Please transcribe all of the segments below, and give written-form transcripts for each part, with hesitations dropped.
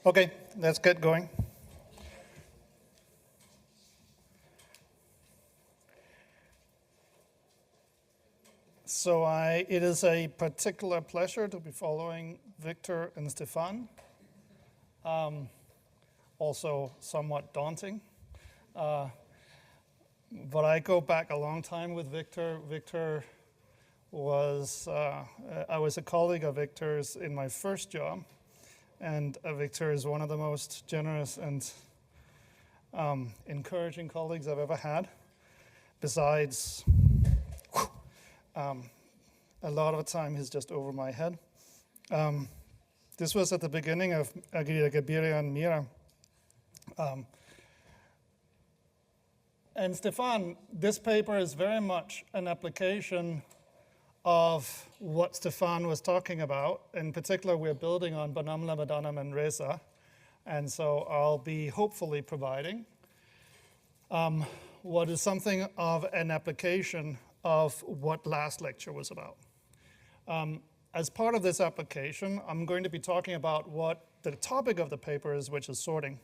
Okay, let's get going. So it is a particular pleasure to be following Victor and Stefan. Also somewhat daunting. But I go back a long time with Victor. Victor was, I was a colleague of Victor's in my first job. And Victor is one of the most generous and encouraging colleagues I've ever had. Besides, a lot of the time he's just over my head. This was at the beginning of Gabiria and Mira. And Stefan, this paper is very much an application of what Stefan was talking about. In particular, we're building on Bonam Lamadanam and Reza. And so I'll be hopefully providing what is something of an application of what last lecture was about. As part of this application, I'm going to be talking about what the topic of the paper is, which is sorting.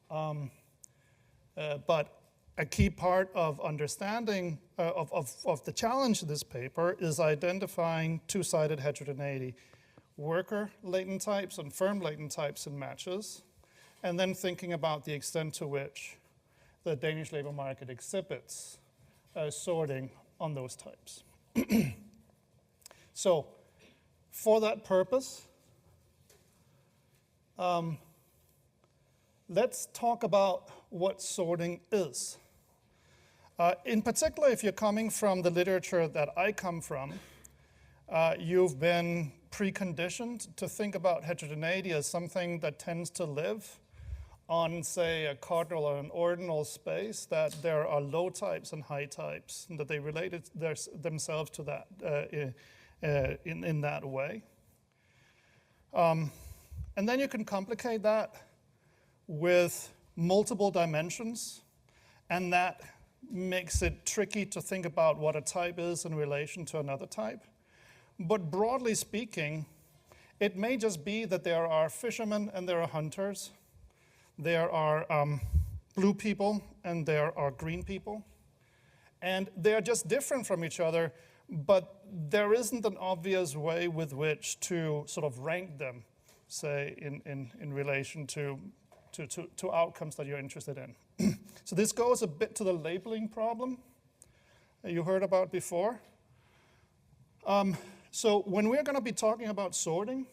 But a key part of understanding of the challenge of this paper is identifying two-sided heterogeneity, worker latent types and firm latent types in matches, and then thinking about the extent to which the Danish labor market exhibits sorting on those types. So for that purpose, let's talk about what sorting is. In particular, if you're coming from the literature that I come from, you've been preconditioned to think about heterogeneity as something that tends to live on, say, a cardinal or an ordinal space, that there are low types and high types, and that they relate themselves to that in that way. And then you can complicate that with multiple dimensions, and that makes it tricky to think about what a type is in relation to another type. But broadly speaking, it may just be that there are fishermen and there are hunters. There are blue people and there are green people. And they are just different from each other, but there isn't an obvious way with which to sort of rank them, say, in relation to outcomes that you're interested in. So this goes a bit to the labeling problem you heard about before. So when we're going to be talking about sorting,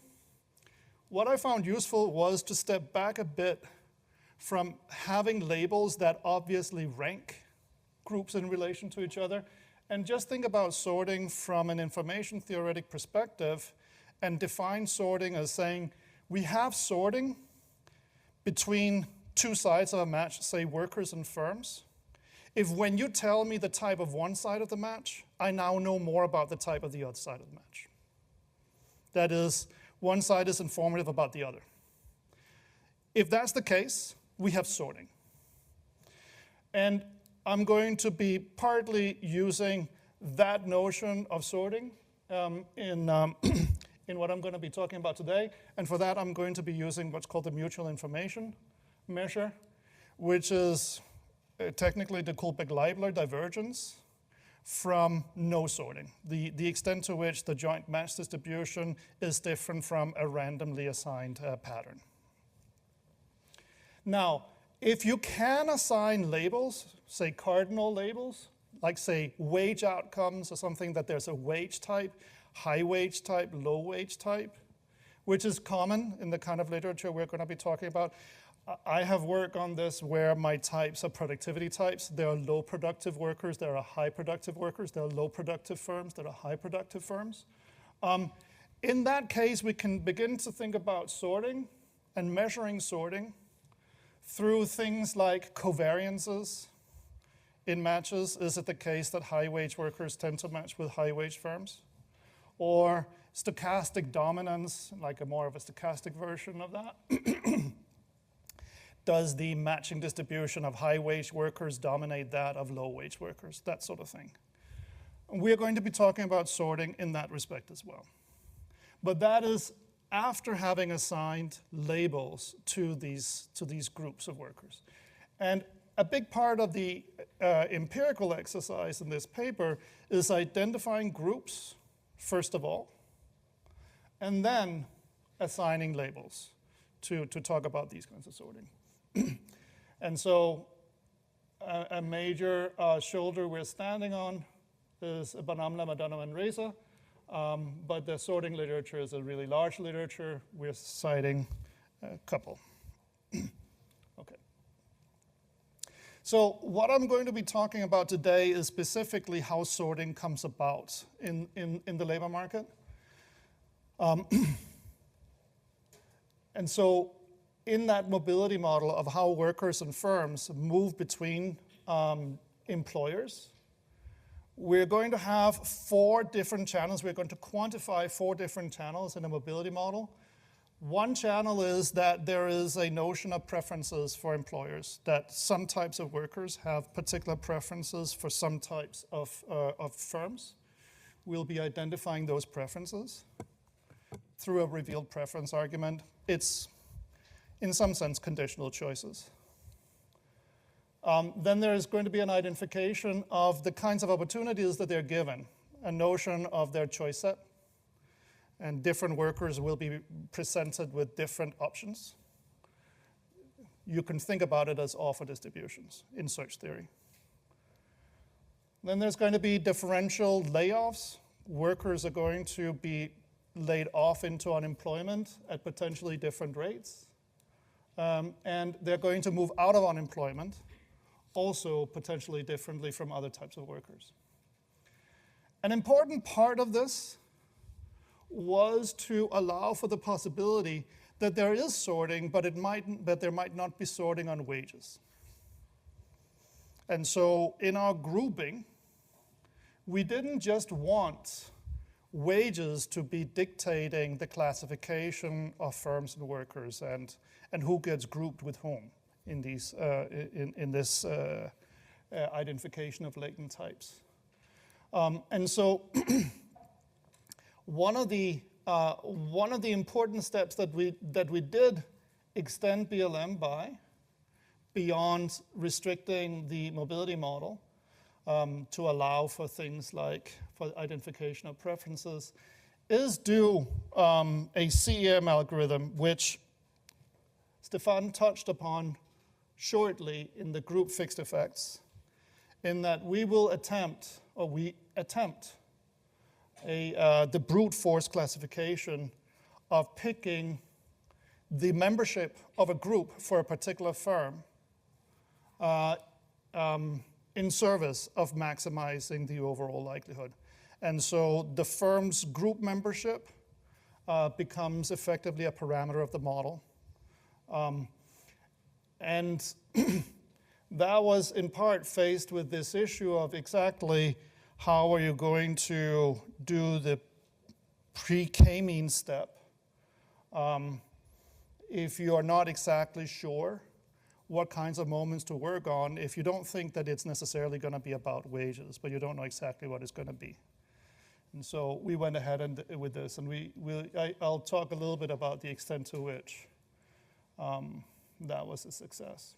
what I found useful was to step back a bit from having labels that obviously rank groups in relation to each other, and just think about sorting from an information theoretic perspective and define sorting as saying we have sorting between two sides of a match, say workers and firms. If when you tell me the type of one side of the match, I now know more about the type of the other side of the match. That is, one side is informative about the other. If that's the case, we have sorting. And I'm going to be partly using that notion of sorting in what I'm going to be talking about today. And for that, I'm going to be using what's called the mutual information measure, which is technically the Kullback-Leibler divergence from no sorting, the extent to which the joint match distribution is different from a randomly assigned pattern. Now, if you can assign labels, say cardinal labels, like say wage outcomes or something, that there's a wage type, high wage type, low wage type, which is common in the kind of literature we're going to be talking about. I have worked on this where my types are productivity types. There are low productive workers, there are high productive workers, there are low productive firms, there are high productive firms. In that case, we can begin to think about sorting and measuring sorting through things like covariances in matches. Is it the case that high wage workers tend to match with high wage firms? Or stochastic dominance, like more of a stochastic version of that. Does the matching distribution of high-wage workers dominate that of low-wage workers? That sort of thing. We're going to be talking about sorting in that respect as well. But that is after having assigned labels to these groups of workers. And a big part of the empirical exercise in this paper is identifying groups, first of all, and then assigning labels to talk about these kinds of sorting. And so a major shoulder we're standing on is Banamla, Madonna, and Reza, but the sorting literature is a really large literature. We're citing a couple. Okay. So what I'm going to be talking about today is specifically how sorting comes about in the labor market. And so in that mobility model of how workers and firms move between employers, we're going to have 4 different channels. We're going to quantify 4 different channels in a mobility model. One channel is that there is a notion of preferences for employers, that some types of workers have particular preferences for some types of firms. We'll be identifying those preferences through a revealed preference argument. It's, in some sense, conditional choices. Then there is going to be an identification of the kinds of opportunities that they're given, a notion of their choice set. And different workers will be presented with different options. You can think about it as offer distributions in search theory. Then there's going to be differential layoffs. Workers are going to be laid off into unemployment at potentially different rates. And they're going to move out of unemployment, also potentially differently from other types of workers. An important part of this was to allow for the possibility that there is sorting, but there might not be sorting on wages. And so in our grouping, we didn't just want wages to be dictating the classification of firms and workers and who gets grouped with whom in these in this identification of latent types. And so one of the important steps that we did extend BLM by, beyond restricting the mobility model to allow for things like for identification of preferences, is do a CEM algorithm, which Stefan touched upon shortly in the group fixed effects, in that we attempt the brute force classification of picking the membership of a group for a particular firm in service of maximizing the overall likelihood. And so the firm's group membership becomes effectively a parameter of the model. And that was in part faced with this issue of exactly how are you going to do the pre-k-mean step if you are not exactly sure what kinds of moments to work on, if you don't think that it's necessarily going to be about wages, but you don't know exactly what it's going to be. And so we went ahead with this, and I'll talk a little bit about the extent to which that was a success.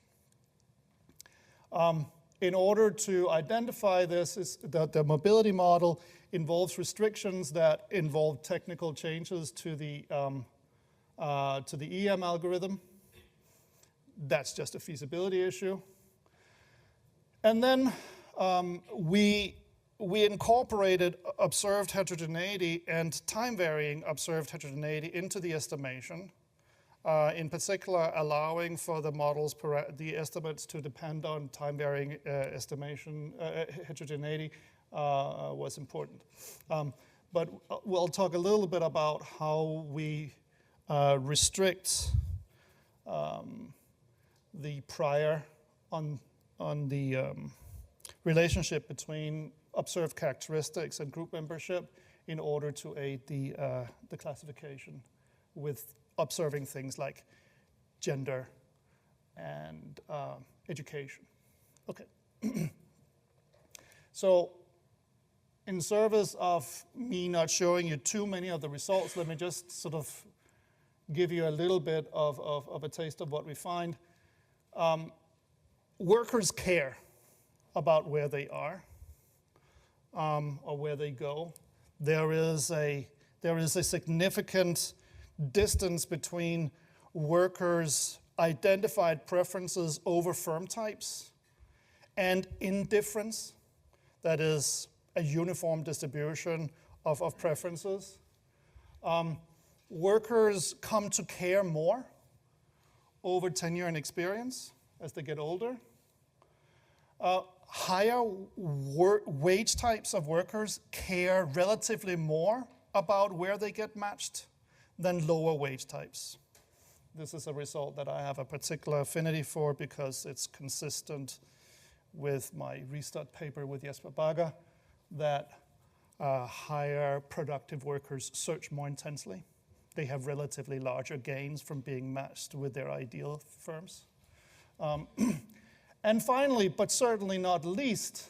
In order to identify this, the mobility model involves restrictions that involve technical changes to the EM algorithm. That's just a feasibility issue. And then we incorporated observed heterogeneity and time-varying observed heterogeneity into the estimation, in particular allowing for the models, the estimates to depend on time-varying estimation. Heterogeneity was important. But we'll talk a little bit about how we restrict the prior on the relationship between observed characteristics and group membership in order to aid the classification with observing things like gender and education. Okay. So in service of me not showing you too many of the results, let me just sort of give you a little bit of a taste of what we find. Workers care about where they are or where they go. There is a significant distance between workers' identified preferences over firm types and indifference, that is a uniform distribution of preferences. Workers come to care more over tenure and experience as they get older. Higher wage types of workers care relatively more about where they get matched than lower wage types. This is a result that I have a particular affinity for because it's consistent with my restart paper with Jesper Bagger, that higher productive workers search more intensely. They have relatively larger gains from being matched with their ideal firms. And finally, but certainly not least,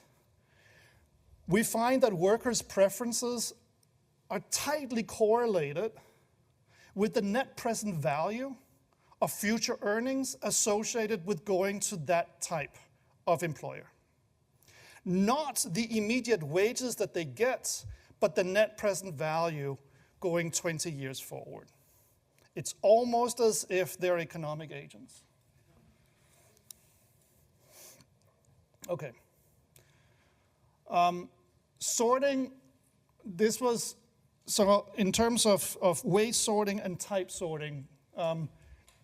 we find that workers' preferences are tightly correlated with the net present value of future earnings associated with going to that type of employer. Not the immediate wages that they get, but the net present value going 20 years forward. It's almost as if they're economic agents. Okay. Sorting, this was, so in terms of wage sorting and type sorting,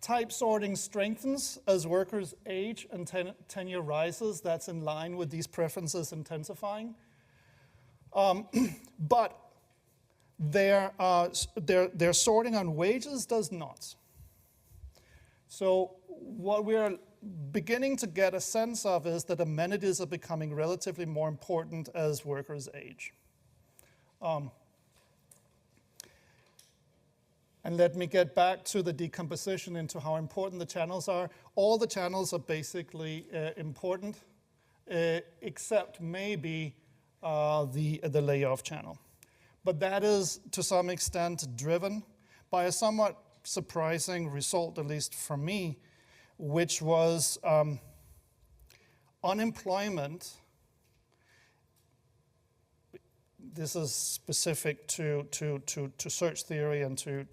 type sorting strengthens as workers age and tenure rises. That's in line with these preferences intensifying. But their sorting on wages does not. So what we are beginning to get a sense of is that amenities are becoming relatively more important as workers age. And let me get back to the decomposition into how important the channels are. All the channels are basically important, except maybe the layoff channel. But that is, to some extent, driven by a somewhat surprising result, at least for me, which was unemployment. This is specific to search theory and to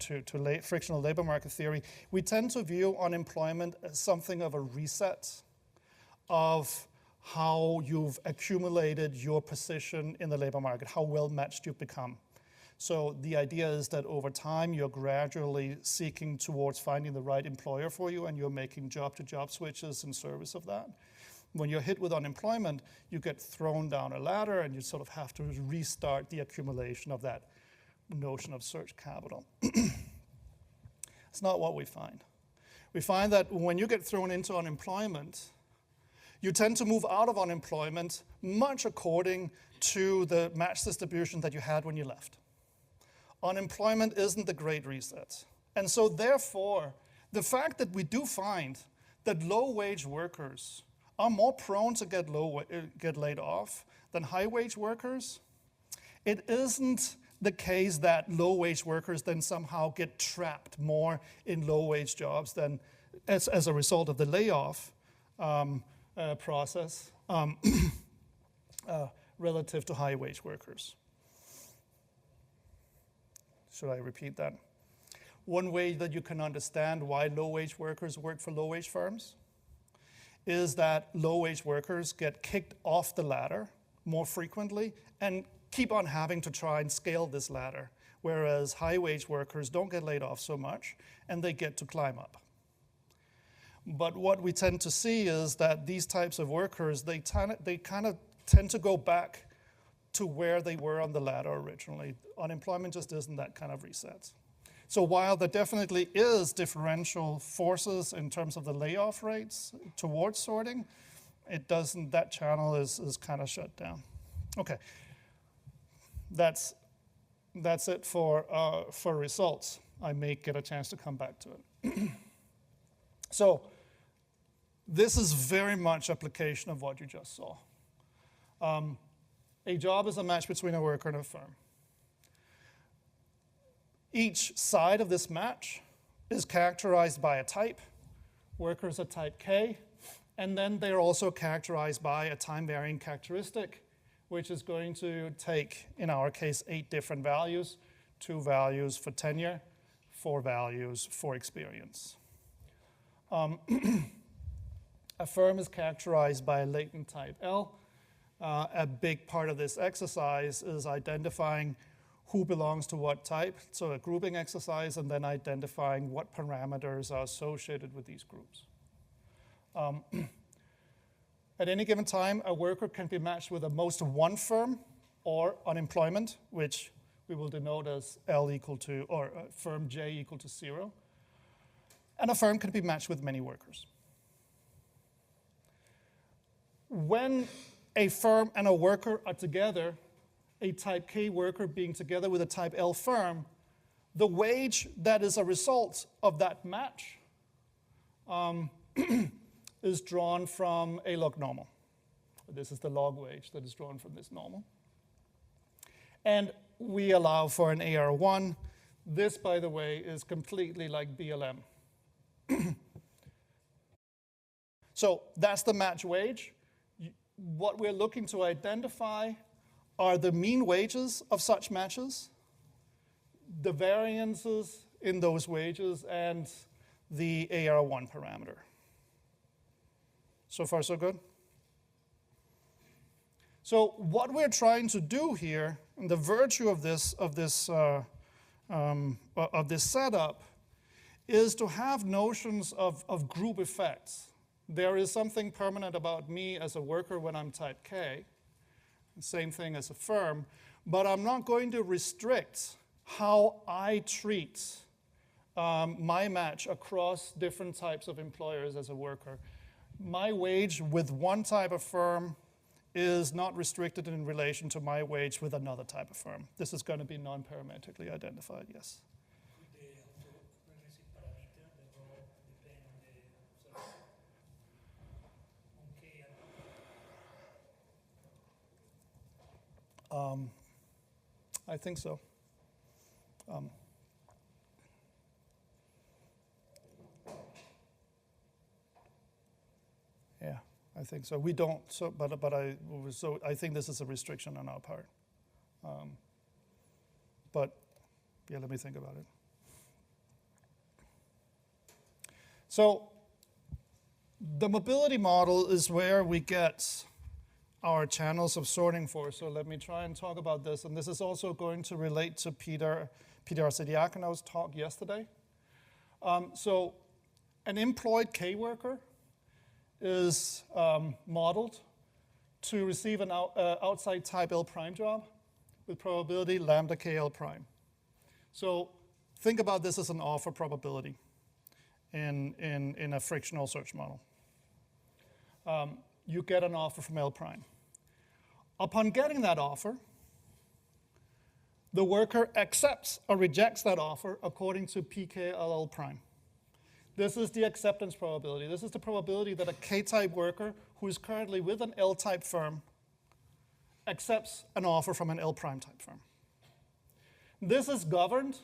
frictional labor market theory. We tend to view unemployment as something of a reset of how you've accumulated your position in the labor market, how well matched you've become. So the idea is that over time, you're gradually seeking towards finding the right employer for you, and you're making job-to-job switches in service of that. When you're hit with unemployment, you get thrown down a ladder, and you sort of have to restart the accumulation of that notion of search capital. It's not what we find. We find that when you get thrown into unemployment, you tend to move out of unemployment much according to the match distribution that you had when you left. Unemployment isn't the great reset. And so therefore, the fact that we do find that low-wage workers are more prone to get laid off than high-wage workers, it isn't the case that low-wage workers then somehow get trapped more in low-wage jobs than as a result of the layoff process relative to high-wage workers. Should I repeat that? One way that you can understand why low-wage workers work for low-wage firms is that low-wage workers get kicked off the ladder more frequently and keep on having to try and scale this ladder, whereas high-wage workers don't get laid off so much, and they get to climb up. But what we tend to see is that these types of workers, they kind of tend to go back to where they were on the ladder originally. Unemployment just isn't that kind of reset. So while there definitely is differential forces in terms of the layoff rates towards sorting, it doesn't, that channel is kind of shut down. Okay, that's it for results. I may get a chance to come back to it. So this is very much application of what you just saw. A job is a match between a worker and a firm. Each side of this match is characterized by a type. Workers are type K. And then they're also characterized by a time-varying characteristic, which is going to take, in our case, 8 different values, 2 values for tenure, 4 values for experience. A firm is characterized by a latent type L. A big part of this exercise is identifying who belongs to what type, so a grouping exercise, and then identifying what parameters are associated with these groups. At any given time, a worker can be matched with at most one firm or unemployment, which we will denote as L equal to, or firm J equal to 0. And a firm can be matched with many workers. When a firm and a worker are together, a type K worker being together with a type L firm, the wage that is a result of that match is drawn from a log normal. This is the log wage that is drawn from this normal. And we allow for an AR1. This, by the way, is completely like BLM. So that's the match wage. What we're looking to identify are the mean wages of such matches, the variances in those wages, and the AR1 parameter. So far, so good? So what we're trying to do here, and the virtue of this setup, is to have notions of group effects. There is something permanent about me as a worker when I'm type K, same thing as a firm, but I'm not going to restrict how I treat my match across different types of employers as a worker. My wage with one type of firm is not restricted in relation to my wage with another type of firm. This is going to be non-parametrically identified, yes. I think so. Yeah, I think so. We don't. So, but I think this is a restriction on our part. But yeah, let me think about it. So the mobility model is where we get our channels of sorting for. So let me try and talk about this. And this is also going to relate to Peter Arsidiakono's talk yesterday. So an employed K worker is modeled to receive an outside type L prime job with probability lambda KL prime. So think about this as an offer probability in a frictional search model. You get an offer from L prime. Upon getting that offer, the worker accepts or rejects that offer according to PKLL prime. This is the acceptance probability. This is the probability that a K-type worker who is currently with an L-type firm accepts an offer from an L-prime type firm. This is governed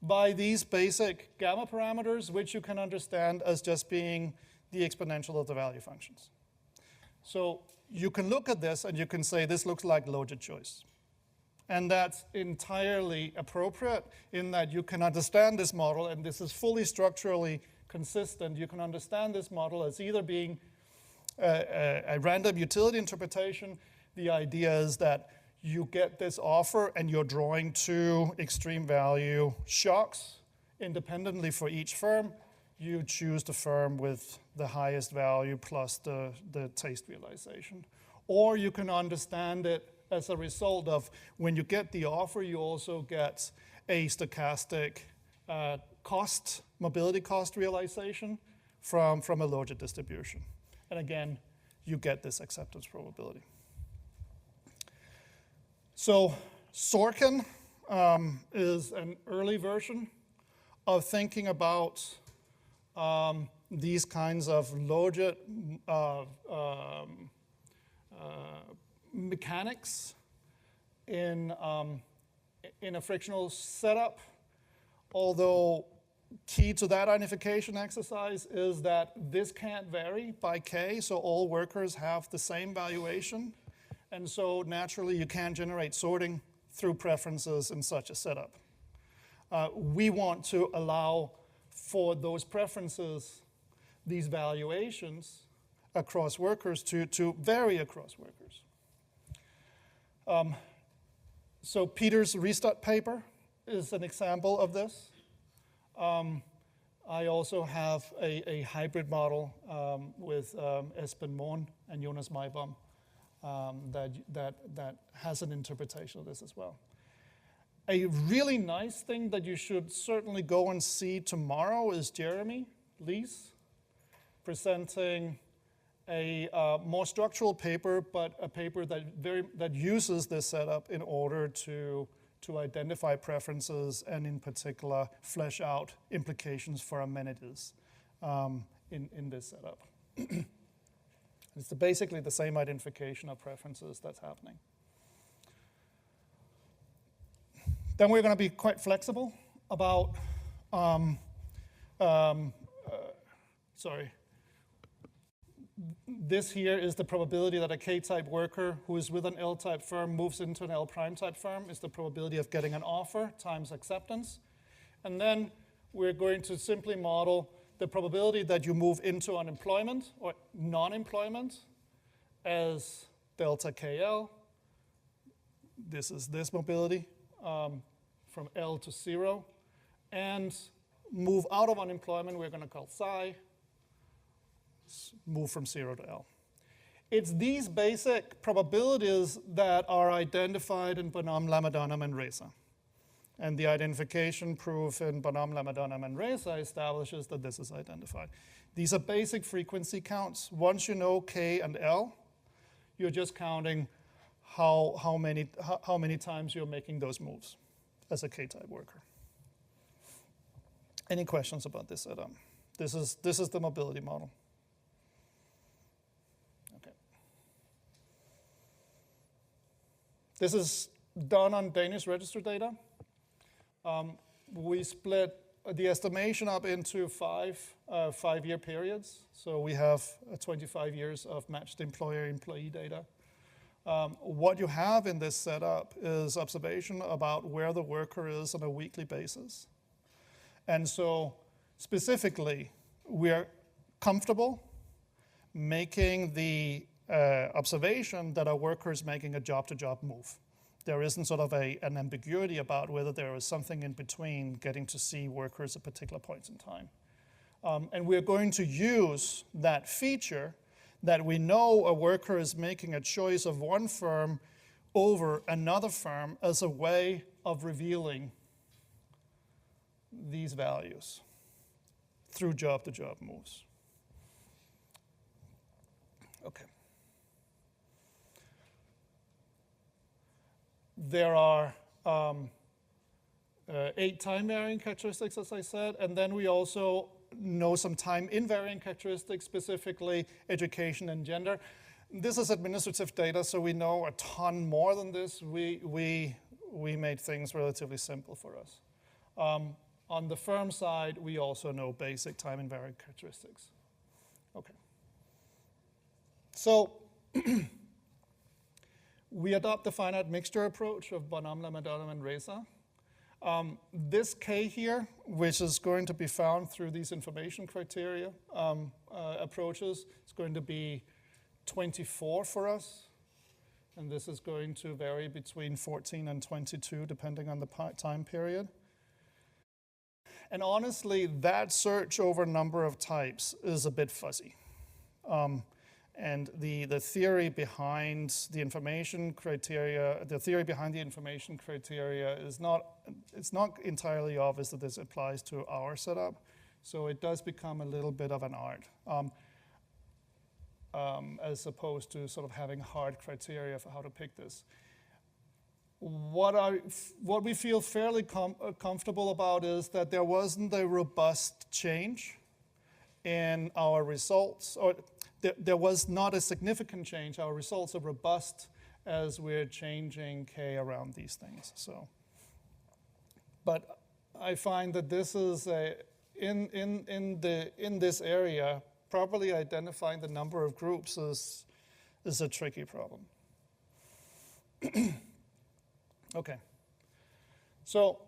by these basic gamma parameters, which you can understand as just being the exponential of the value functions. So you can look at this and you can say this looks like logit choice. And that's entirely appropriate in that you can understand this model, and this is fully structurally consistent. You can understand this model as either being a random utility interpretation. The idea is that you get this offer and you're drawing 2 extreme value shocks independently for each firm. You choose the firm with the highest value plus the taste realization. Or you can understand it as a result of when you get the offer, you also get a stochastic mobility cost realization from a logit distribution. And again, you get this acceptance probability. So Sorkin is an early version of thinking about these kinds of logit mechanics in a frictional setup, although key to that identification exercise is that this can't vary by k, so all workers have the same valuation. And so naturally, you can generate sorting through preferences in such a setup. We want to allow for those preferences, these valuations across workers to vary across workers. So Peter's restart paper is an example of this. I also have a hybrid model with Esben Mohn and Jonas Maibaum that has an interpretation of this as well. A really nice thing that you should certainly go and see tomorrow is Jeremy Lees presenting a more structural paper, but a paper that uses this setup in order to identify preferences and in particular flesh out implications for amenities in this setup. It's basically the same identification of preferences that's happening. Then we're going to be quite flexible about, this here is the probability that a K-type worker who is with an L-type firm moves into an L-prime type firm is the probability of getting an offer times acceptance. And then we're going to simply model the probability that you move into unemployment or non-employment as delta KL. This is this mobility from L to 0. And move out of unemployment, we're going to call psi. Move from 0 to L. It's these basic probabilities that are identified in Bonhomme, Lamadonna, and Reza. And the identification proof in Bonhomme, Lamadonna, and Reza establishes that this is identified. These are basic frequency counts. Once you know K and L, you're just counting how many times you're making those moves as a K-type worker. Any questions about this, Adam? This is the mobility model. This is done on Danish register data. We split the estimation up into five-year periods. So we have 25 years of matched employer-employee data. What you have in this setup is observation about where the worker is on a weekly basis. And so specifically, we're comfortable making the observation that a worker is making a job-to-job move. There isn't sort of an ambiguity about whether there is something in between getting to see workers at particular points in time. And we're going to use that feature that we know a worker is making a choice of one firm over another firm as a way of revealing these values through job-to-job moves. Okay. There are 8 time-varying characteristics, as I said, and then we also know some time-invariant characteristics, specifically education and gender. This is administrative data, so we know a ton more than this. We made things relatively simple for us. On the firm side, we also know basic time-invariant characteristics. Okay. So we adopt the finite mixture approach of Bonhomme, Lamadonna, and Reza. This K here, which is going to be found through these information criteria approaches, is going to be 24 for us. And this is going to vary between 14 and 22, depending on the time period. And honestly, that search over number of types is a bit fuzzy. And the theory behind the information criteria, is it's not entirely obvious that this applies to our setup. So it does become a little bit of an art, as opposed to sort of having hard criteria for how to pick this. What we feel fairly comfortable about is that there wasn't a robust change in our results, or there was not a significant change. Our results are robust as we're changing K around these things. So, but I find that this is in this area, properly identifying the number of groups is a tricky problem. Okay. So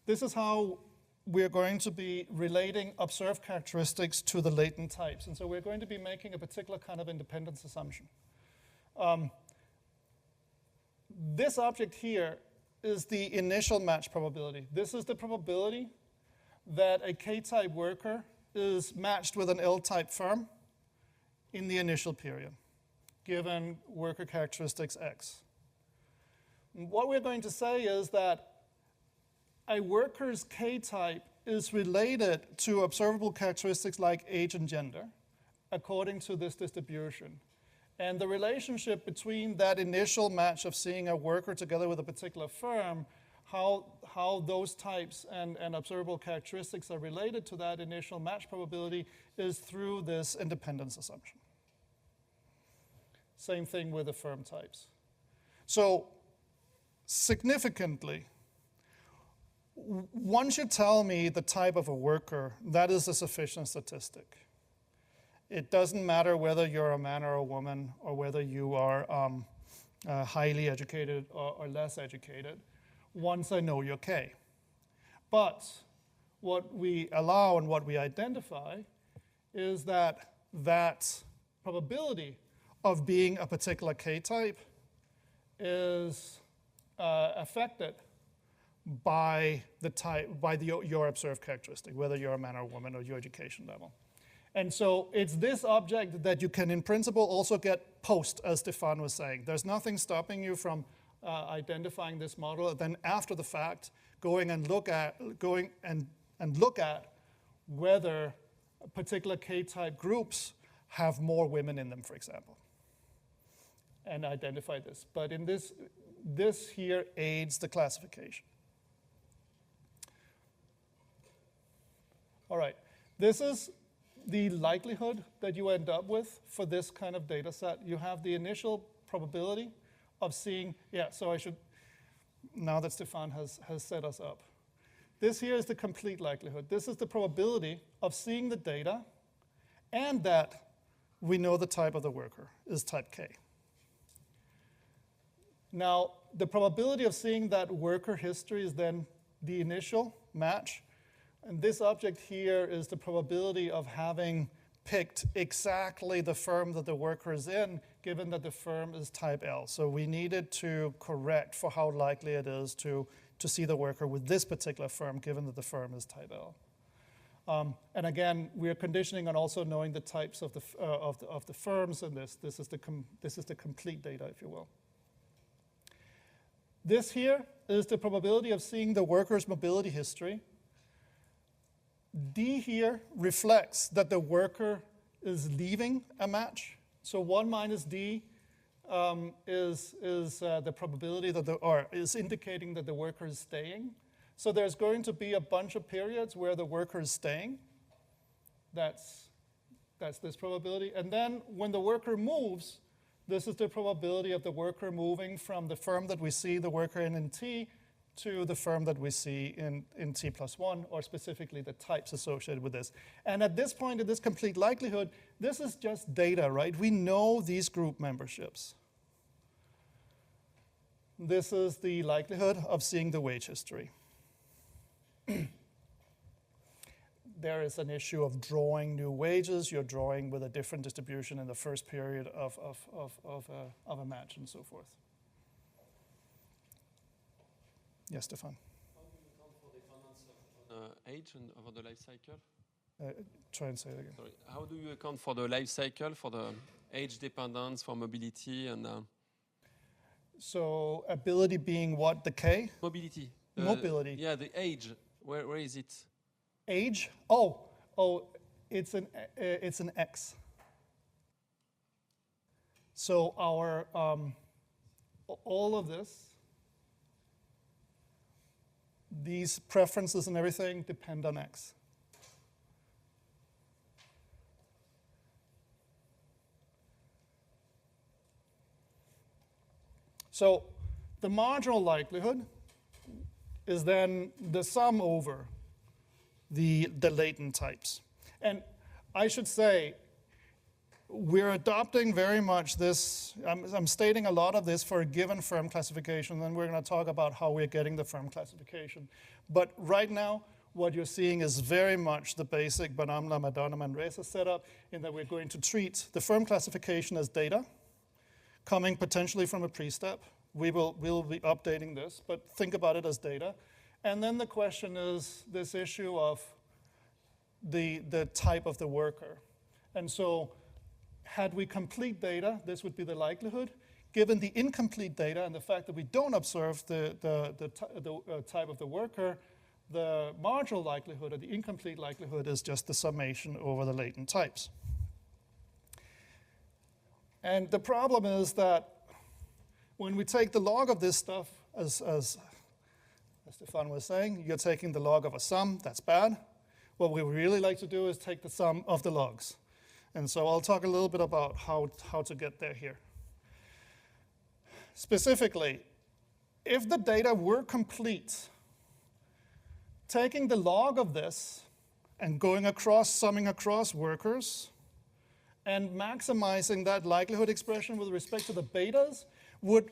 this is how we're going to be relating observed characteristics to the latent types. And so we're going to be making a particular kind of independence assumption. This object here is the initial match probability. This is the probability that a K-type worker is matched with an L-type firm in the initial period, given worker characteristics X. And what we're going to say is that a worker's K-type is related to observable characteristics like age and gender, according to this distribution. And the relationship between that initial match of seeing a worker together with a particular firm, how those types and observable characteristics are related to that initial match probability is through this independence assumption. Same thing with the firm types. So significantly, once you tell me the type of a worker, that is a sufficient statistic. It doesn't matter whether you're a man or a woman, or whether you are highly educated or less educated, once I know your K. But what we allow and what we identify is that probability of being a particular K-type is affected by your observed characteristic, whether you're a man or a woman or your education level. And so it's this object that you can, in principle, also get post, as Stefan was saying. There's nothing stopping you from identifying this model, and then after the fact, going and look at whether particular K-type groups have more women in them, for example, and identify this. But in this here aids the classification. All right, this is the likelihood that you end up with for this kind of data set. You have the initial probability of seeing, so I should, now that Stefan has set us up. This here is the complete likelihood. This is the probability of seeing the data and that we know the type of the worker is type K. Now, the probability of seeing that worker history is then the initial match. And this object here is the probability of having picked exactly the firm that the worker is in, given that the firm is type L. So we needed to correct for how likely it is to see the worker with this particular firm, given that the firm is type L. And again, we are conditioning on also knowing the types of the firms in this. This is the complete data, if you will. This here is the probability of seeing the worker's mobility history. D here reflects that the worker is leaving a match. So 1 minus D is the probability that is indicating that the worker is staying. So there's going to be a bunch of periods where the worker is staying. That's this probability. And then when the worker moves, this is the probability of the worker moving from the firm that we see the worker in T to the firm that we see in T plus 1, or specifically the types associated with this. And at this point, in this complete likelihood, this is just data, right? We know these group memberships. This is the likelihood of seeing the wage history. There is an issue of drawing new wages. You're drawing with a different distribution in the first period of a match and so forth. Yes, Stefan. How do you account for dependence of age and over the life cycle? Try and say it again. Sorry. How do you account for the life cycle, for the age dependence, for mobility, and so ability being what? The K? mobility? Mobility. Yeah, the age. Where is it? Age? Oh, it's an X. So our all of this, these preferences and everything depend on X. So the marginal likelihood is then the sum over the latent types. And I should say, we're adopting very much this, I'm stating a lot of this for a given firm classification, then we're going to talk about how we're getting the firm classification. But right now, what you're seeing is very much the basic Bonham, Madonna, and Reza setup, in that we're going to treat the firm classification as data, coming potentially from a pre-step. We'll be updating this, but think about it as data. And then the question is this issue of the type of the worker. And so had we complete data, this would be the likelihood. Given the incomplete data and the fact that we don't observe the type of the worker, the marginal likelihood or the incomplete likelihood is just the summation over the latent types. And the problem is that when we take the log of this stuff, as Stefan was saying, you're taking the log of a sum, that's bad. What we really like to do is take the sum of the logs. And so I'll talk a little bit about how to get there here. Specifically, if the data were complete, taking the log of this and going across, summing across workers, and maximizing that likelihood expression with respect to the betas would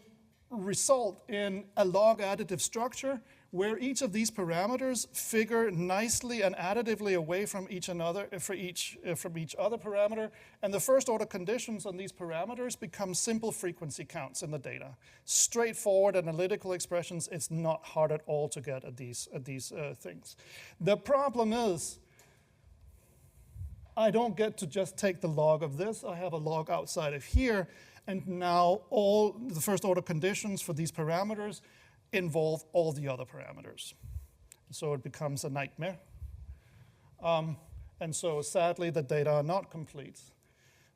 result in a log additive structure where each of these parameters figure nicely and additively away from each other, from each other parameter, and the first order conditions on these parameters become simple frequency counts in the data. Straightforward analytical expressions, it's not hard at all to get at these things. The problem is, I don't get to just take the log of this, I have a log outside of here, and now all the first order conditions for these parameters involve all the other parameters. So it becomes a nightmare. And so sadly, the data are not complete.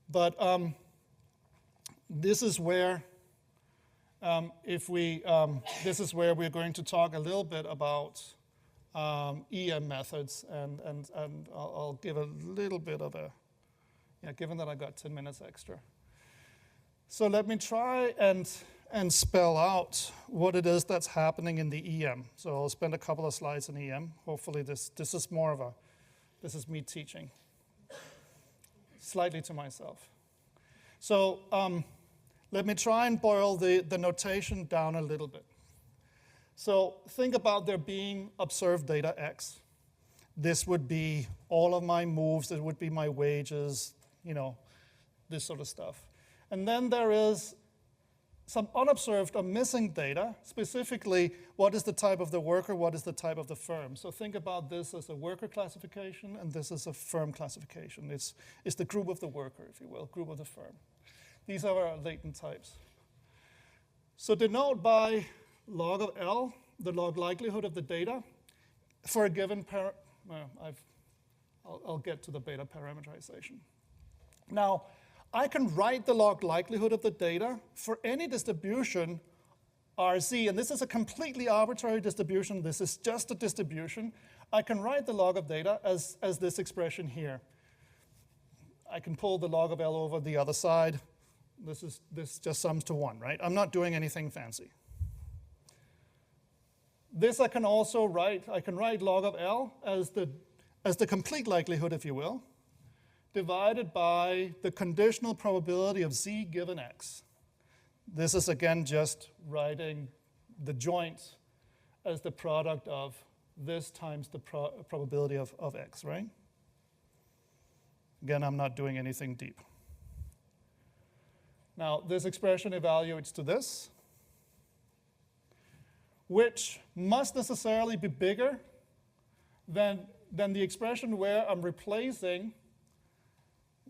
But this is where this is where we're going to talk a little bit about EM methods, and I'll give a little bit of a, given that I got 10 minutes extra. So let me try and spell out what it is that's happening in the EM. So I'll spend a couple of slides in EM. Hopefully this is more of this is me teaching, slightly to myself. So let me try and boil the notation down a little bit. So think about there being observed data X. This would be all of my moves, it would be my wages, this sort of stuff. And then there is some unobserved or missing data, specifically what is the type of the worker, what is the type of the firm. So think about this as a worker classification, and this is a firm classification. It's the group of the worker, if you will, group of the firm. These are our latent types. So denote by log of L, the log likelihood of the data for a given I'll get to the beta parameterization. Now, I can write the log likelihood of the data for any distribution RZ, and this is a completely arbitrary distribution. This is just a distribution. I can write the log of data as this expression here. I can pull the log of L over the other side. This just sums to 1, right? I'm not doing anything fancy. This I can also write. I can write log of L as the complete likelihood, if you will, divided by the conditional probability of Z given X. This is, again, just writing the joint as the product of this times the probability of X, right? Again, I'm not doing anything deep. Now, this expression evaluates to this, which must necessarily be bigger than the expression where I'm replacing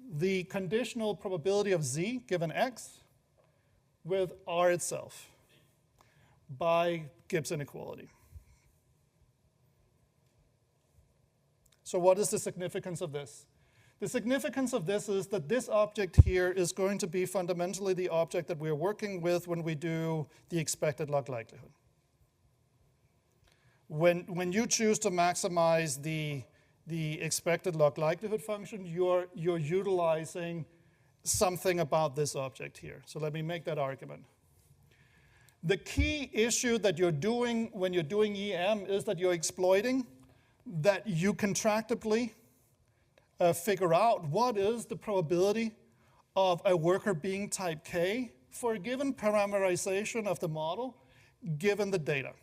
the conditional probability of Z given X with R itself by Gibbs inequality. So what is the significance of this? The significance of this is that this object here is going to be fundamentally the object that we're working with when we do the expected log likelihood. When you choose to maximize the expected log likelihood function, you're utilizing something about this object here. So let me make that argument. The key issue that you're doing when you're doing EM is that you're exploiting that you can tractably figure out what is the probability of a worker being type K for a given parameterization of the model given the data.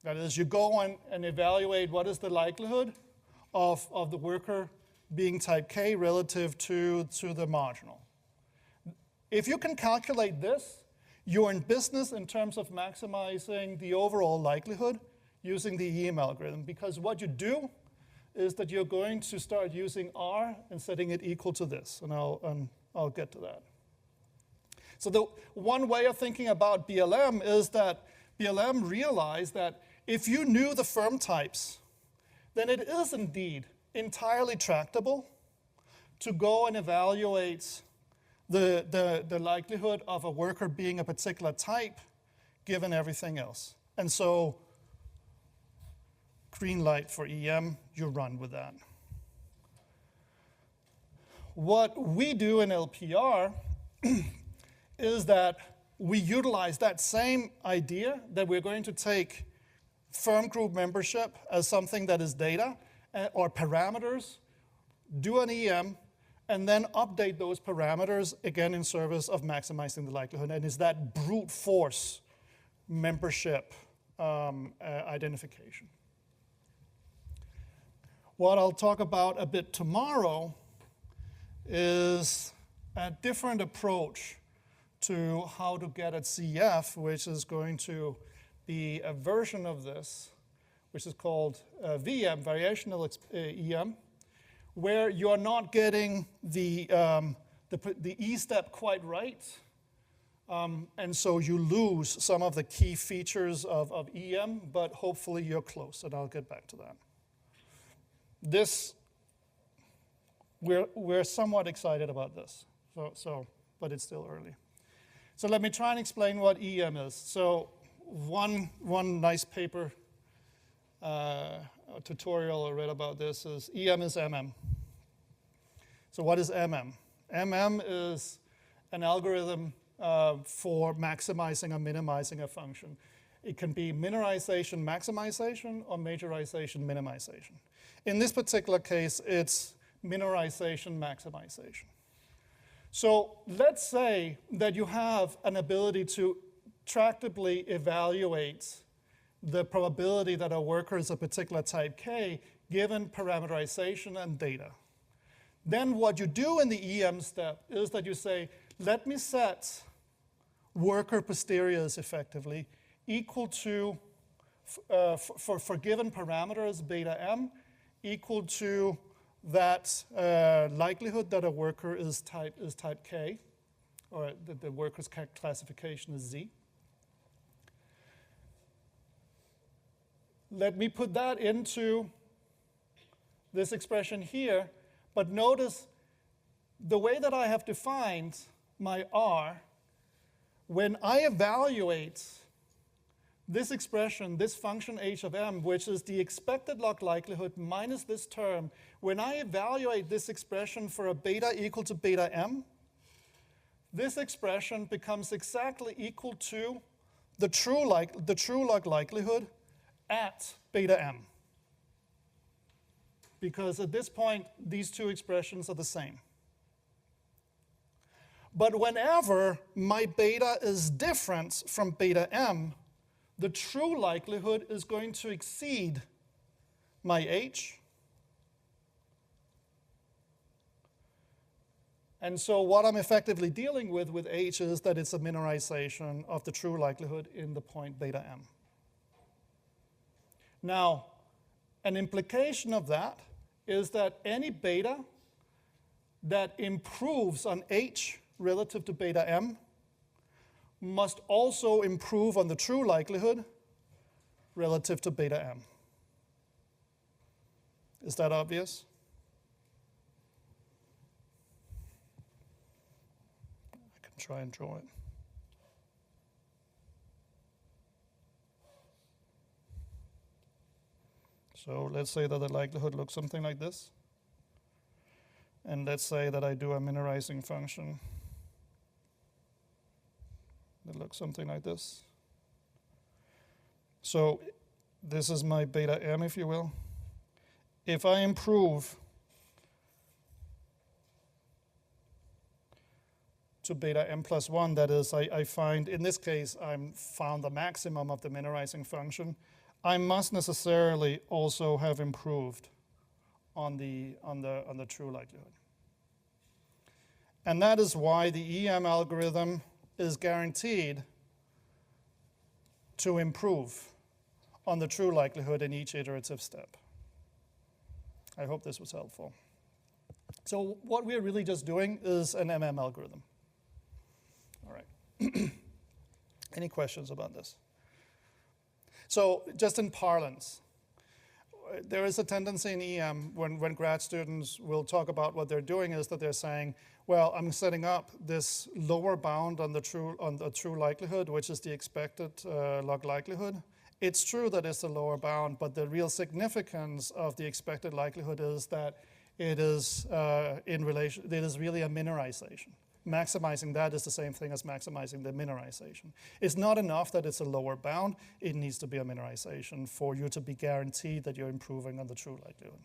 That is, you go on and evaluate what is the likelihood of the worker being type K relative to the marginal. If you can calculate this, you're in business in terms of maximizing the overall likelihood using the EM algorithm, because what you do is that you're going to start using R and setting it equal to this, and I'll get to that. So the one way of thinking about BLM is that BLM realized that if you knew the firm types, then it is indeed entirely tractable to go and evaluate the likelihood of a worker being a particular type given everything else. And so, green light for EM, you run with that. What we do in LPR is that we utilize that same idea that we're going to take firm group membership as something that is data or parameters, do an EM, and then update those parameters again in service of maximizing the likelihood. And is that brute force membership identification. What I'll talk about a bit tomorrow is a different approach to how to get at CF, which is going to be a version of this, which is called VM, variational EM, where you're not getting the E step quite right, and so you lose some of the key features of EM, but hopefully you're close, and I'll get back to that. We're somewhat excited about this, but it's still early. So let me try and explain what EM is. So one nice paper tutorial I read about this is EM is MM. So what is MM? MM is an algorithm for maximizing or minimizing a function. It can be minorization maximization or majorization minimization. In this particular case, it's minorization maximization. So let's say that you have an ability to tractably evaluate the probability that a worker is a particular type K given parameterization and data. Then what you do in the EM step is that you say, let me set worker posteriors effectively equal to, for given parameters, beta M, equal to that likelihood that a worker is type K, or that the worker's classification is Z. Let me put that into this expression here, but notice the way that I have defined my R, when I evaluate this expression, this function h of m, which is the expected log likelihood minus this term, when I evaluate this expression for a beta equal to beta m, this expression becomes exactly equal to the true log likelihood at beta m. Because at this point, these two expressions are the same. But whenever my beta is different from beta m, the true likelihood is going to exceed my h. And so what I'm effectively dealing with h is that it's a minorization of the true likelihood in the point beta m. Now, an implication of that is that any beta that improves on h relative to beta m must also improve on the true likelihood relative to beta m. Is that obvious? I can try and draw it. So let's say that the likelihood looks something like this. And let's say that I do a minorizing function that looks something like this. So this is my beta m, if you will. If I improve to beta m plus 1, that is, I find, in this case, I found the maximum of the minorizing function, I must necessarily also have improved on the true likelihood. And that is why the EM algorithm is guaranteed to improve on the true likelihood in each iterative step. I hope this was helpful. So what we're really just doing is an MM algorithm. All right. Any questions about this? So just in parlance, there is a tendency in EM when grad students will talk about what they're doing is that they're saying, well, I'm setting up this lower bound on the true likelihood, which is the expected log likelihood. It's true that it's a lower bound, but the real significance of the expected likelihood is that it is it is really a minorization. Maximizing that is the same thing as maximizing the minorization. It's not enough that it's a lower bound, it needs to be a minorization for you to be guaranteed that you're improving on the true likelihood.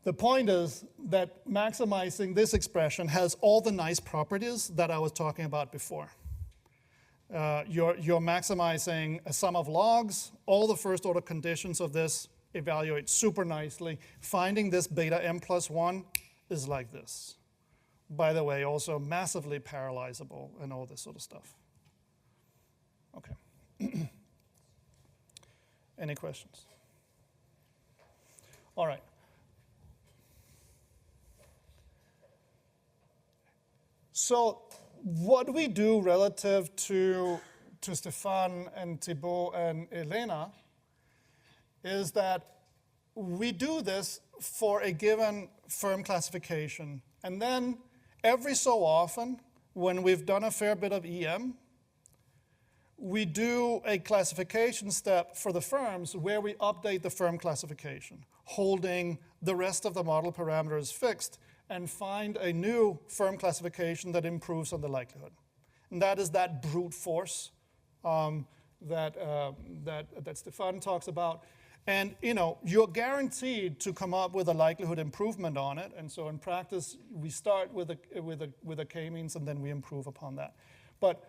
The point is that maximizing this expression has all the nice properties that I was talking about before. You're maximizing a sum of logs, all the first order conditions of this evaluate super nicely. Finding this beta m plus 1 is like this. By the way, also massively parallelizable and all this sort of stuff. Okay. Any questions? All right. So what we do relative to Stefan and Thibaut and Elena is that we do this for a given firm classification. And then every so often, when we've done a fair bit of EM, we do a classification step for the firms where we update the firm classification, holding the rest of the model parameters fixed, and find a new firm classification that improves on the likelihood. And that is that brute force that Stefan talks about. And you're guaranteed to come up with a likelihood improvement on it. And so in practice, we start with a k-means and then we improve upon that. But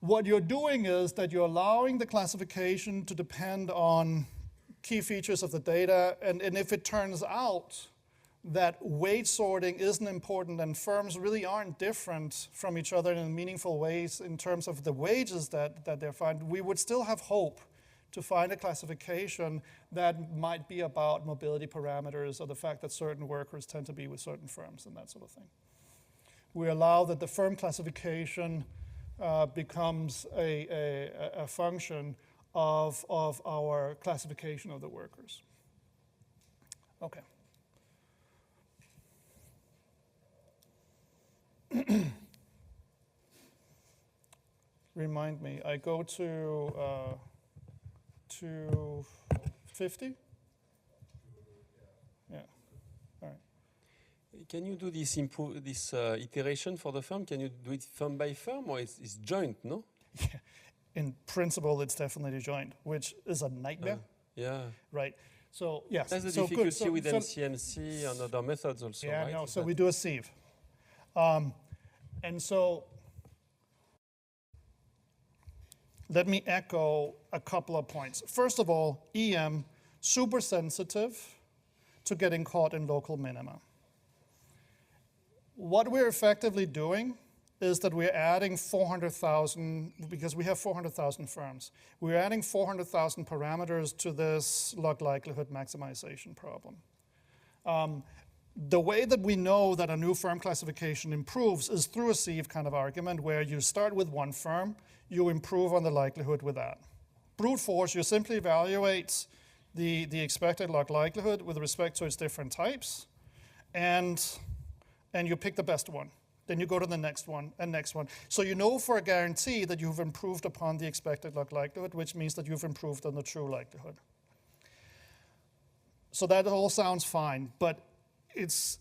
what you're doing is that you're allowing the classification to depend on key features of the data. And if it turns out that weight sorting isn't important and firms really aren't different from each other in meaningful ways in terms of the wages that they're finding, we would still have hope to find a classification that might be about mobility parameters or the fact that certain workers tend to be with certain firms and that sort of thing. We allow that the firm classification becomes a function of our classification of the workers. Okay. Remind me, I go to 50? Yeah, all right. Can you do this iteration for the firm? Can you do it firm by firm, or it's joint, no? Yeah. In principle, it's definitely joint, which is a nightmare. Yeah. Right. So, yes. That's the so difficulty good. with MCMC and other methods also, yeah, right? no, so we do a sieve. And so let me echo a couple of points. First of all, EM, super sensitive to getting caught in local minima. What we're effectively doing is that we're adding 400,000, because we have 400,000 firms, we're adding 400,000 parameters to this log likelihood maximization problem. The way that we know that a new firm classification improves is through a sieve kind of argument where you start with one firm, you improve on the likelihood with that. Brute force, you simply evaluate the expected log likelihood with respect to its different types, and you pick the best one. Then you go to the next one and next one. So you know for a guarantee that you've improved upon the expected log likelihood, which means that you've improved on the true likelihood. So that all sounds fine, but it's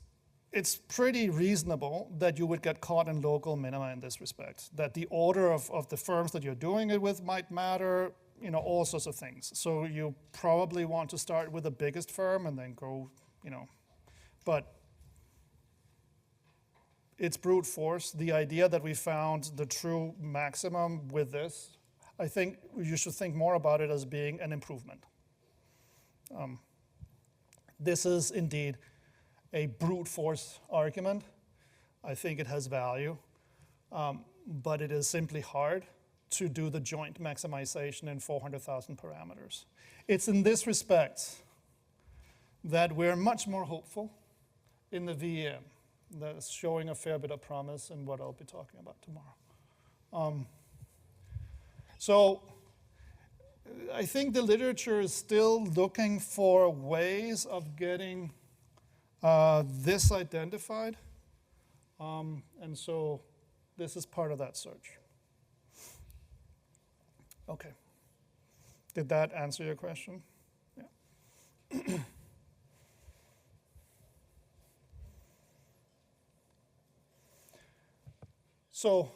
pretty reasonable that you would get caught in local minima in this respect, that the order of the firms that you're doing it with might matter, all sorts of things. So you probably want to start with the biggest firm and then go, but it's brute force. The idea that we found the true maximum with this, I think you should think more about it as being an improvement. This is indeed a brute force argument. I think it has value, but it is simply hard to do the joint maximization in 400,000 parameters. It's in this respect that we're much more hopeful in the VEM. That's showing a fair bit of promise in what I'll be talking about tomorrow. So I think the literature is still looking for ways of getting this identified. And so this is part of that search. Okay. Did that answer your question? Yeah. So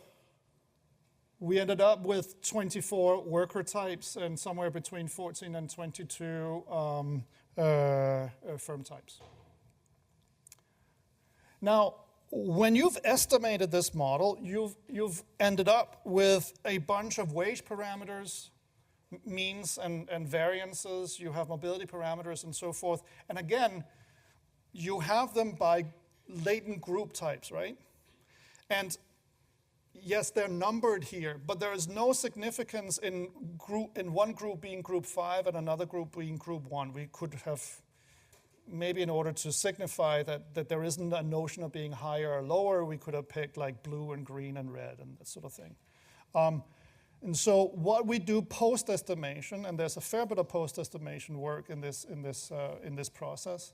we ended up with 24 worker types and somewhere between 14 and 22 firm types. Now, when you've estimated this model, you've ended up with a bunch of wage parameters, means and variances. You have mobility parameters and so forth. And again, you have them by latent group types, right? And yes, they're numbered here, but there is no significance in one group being group 5 and another group being group 1. We could have, maybe in order to signify that there isn't a notion of being higher or lower, we could have picked like blue and green and red and that sort of thing. And so what we do post-estimation, and there's a fair bit of post-estimation work in this process,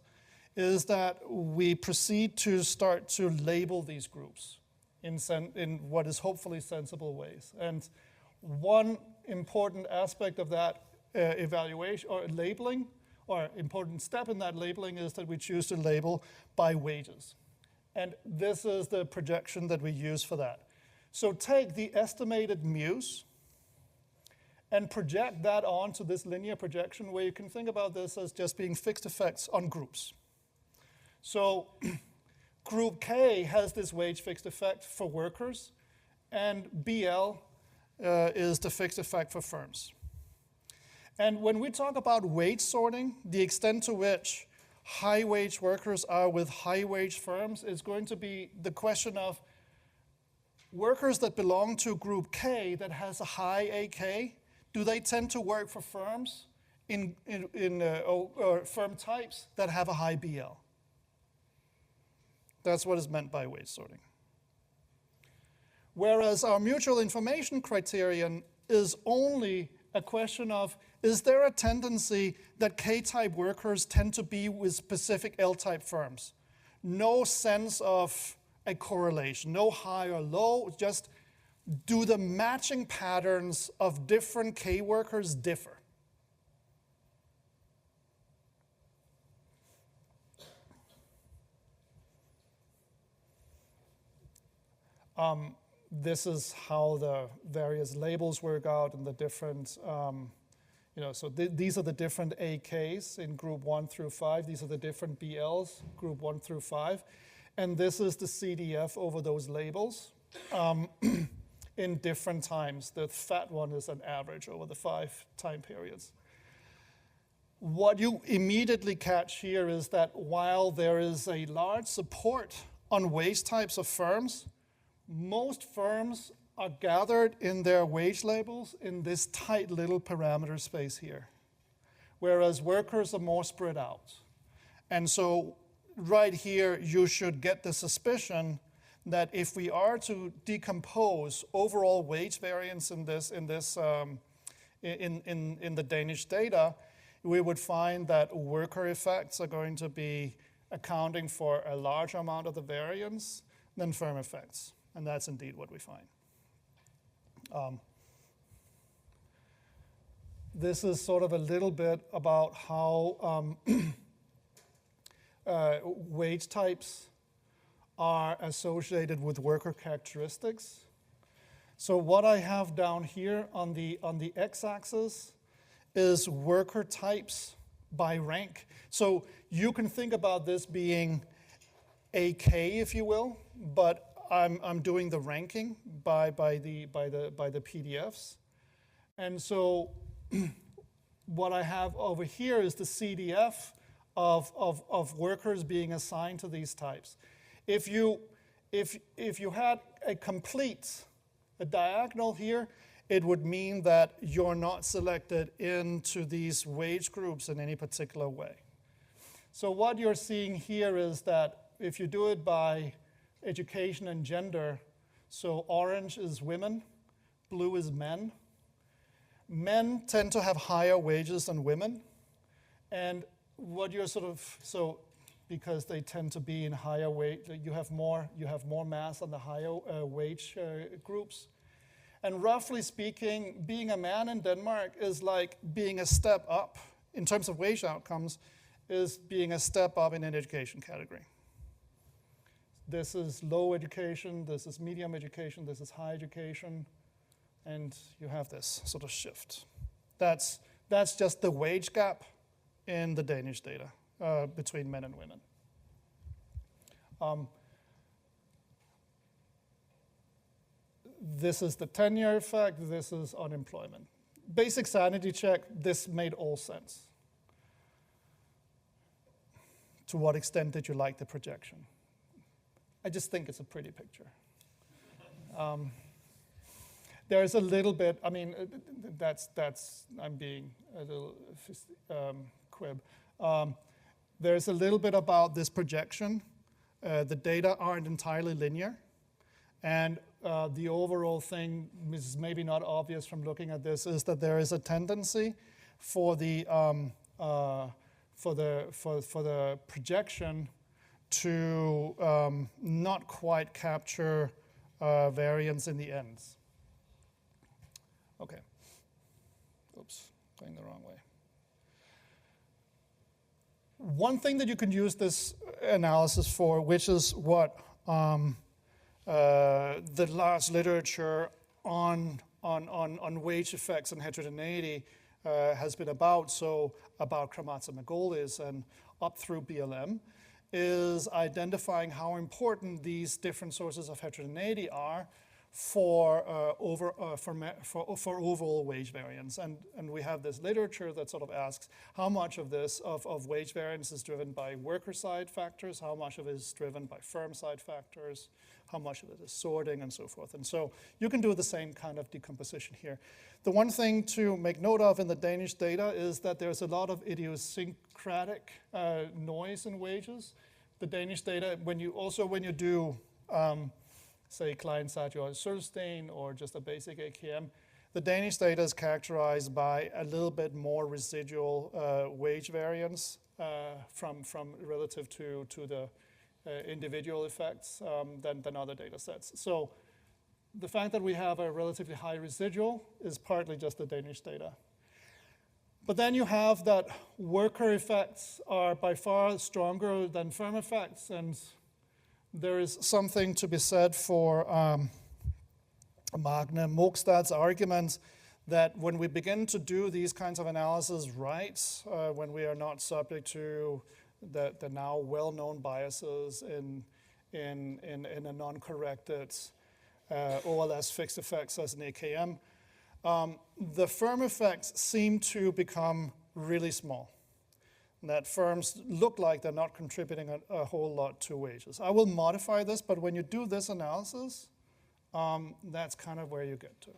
is that we proceed to start to label these groups in what is hopefully sensible ways. And one important aspect of that evaluation or labeling, or important step in that labeling, is that we choose to label by wages. And this is the projection that we use for that. So take the estimated mu's and project that onto this linear projection, where you can think about this as just being fixed effects on groups. So group K has this wage fixed effect for workers, and BL is the fixed effect for firms. And when we talk about wage sorting, the extent to which high wage workers are with high wage firms is going to be the question of workers that belong to group K that has a high AK, do they tend to work for firms or firm types that have a high BL? That's what is meant by wage sorting. Whereas our mutual information criterion is only a question of, is there a tendency that K-type workers tend to be with specific L-type firms? No sense of a correlation, no high or low, just do the matching patterns of different K workers differ? This is how the various labels work out and the different, so these are the different AKs in group 1 through 5. These are the different BLs, group 1 through 5. And this is the CDF over those labels in different times. The fat one is an average over the 5 time periods. What you immediately catch here is that while there is a large support on wage types of firms, most firms are gathered in their wage labels in this tight little parameter space here, whereas workers are more spread out. And so right here, you should get the suspicion that if we are to decompose overall wage variance in the Danish data, we would find that worker effects are going to be accounting for a larger amount of the variance than firm effects. And that's indeed what we find. This is sort of a little bit about how wage types are associated with worker characteristics. So what I have down here on the x-axis is worker types by rank. So you can think about this being a K, if you will, but I'm doing the ranking by the PDFs. And so what I have over here is the CDF of workers being assigned to these types. If you had a diagonal here, it would mean that you're not selected into these wage groups in any particular way. So what you're seeing here is that if you do it by education and gender, so orange is women, blue is men. Men tend to have higher wages than women. And what you're because they tend to be in higher wage, you have more mass on the higher wage groups. And roughly speaking, being a man in Denmark is like being a step up in terms of wage outcomes, is being a step up in an education category. This is low education, this is medium education, this is high education, and you have this sort of shift. That's just the wage gap in the Danish data between men and women. This is the tenure effect, this is unemployment. Basic sanity check, this made all sense. To what extent did you like the projection? I just think it's a pretty picture. There's a little bit, I'm being a little quib. There's a little bit about this projection. The data aren't entirely linear. And the overall thing is maybe not obvious from looking at this, is that there is a tendency for the projection to not quite capture variance in the ends. Okay. Oops, going the wrong way. One thing that you can use this analysis for, which is what the last literature on wage effects and heterogeneity has been about, so about Kramatza-Margolis and up through BLM, is identifying how important these different sources of heterogeneity are for overall wage variance. And we have this literature that sort of asks how much of this, of wage variance is driven by worker side factors, how much of it is driven by firm side factors, how much of it is sorting, and so forth. And so you can do the same kind of decomposition here. The one thing to make note of in the Danish data is that there's a lot of idiosyncratic noise in wages. The Danish data, when you do, say, Klein-Sartre-Sølstein or just a basic AKM, the Danish data is characterized by a little bit more residual wage variance from relative to the individual effects than other data sets. So the fact that we have a relatively high residual is partly just the Danish data. But then you have that worker effects are by far stronger than firm effects, and there is something to be said for Magne Mogstad's argument that when we begin to do these kinds of analyses right, when we are not subject to the now well-known biases in a non-corrected or less fixed effects as an AKM, the firm effects seem to become really small. That firms look like they're not contributing a whole lot to wages. I will modify this, but when you do this analysis, that's kind of where you get to.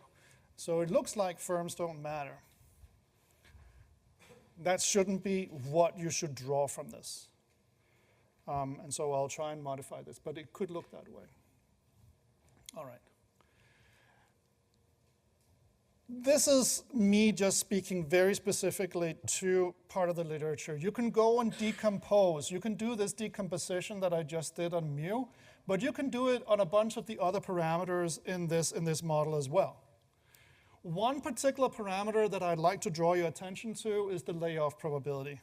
So it looks like firms don't matter. That shouldn't be what you should draw from this. And so I'll try and modify this, but it could look that way. All right. This is me just speaking very specifically to part of the literature. You can go and decompose. You can do this decomposition that I just did on mu, but you can do it on a bunch of the other parameters in this model as well. One particular parameter that I'd like to draw your attention to is the layoff probability.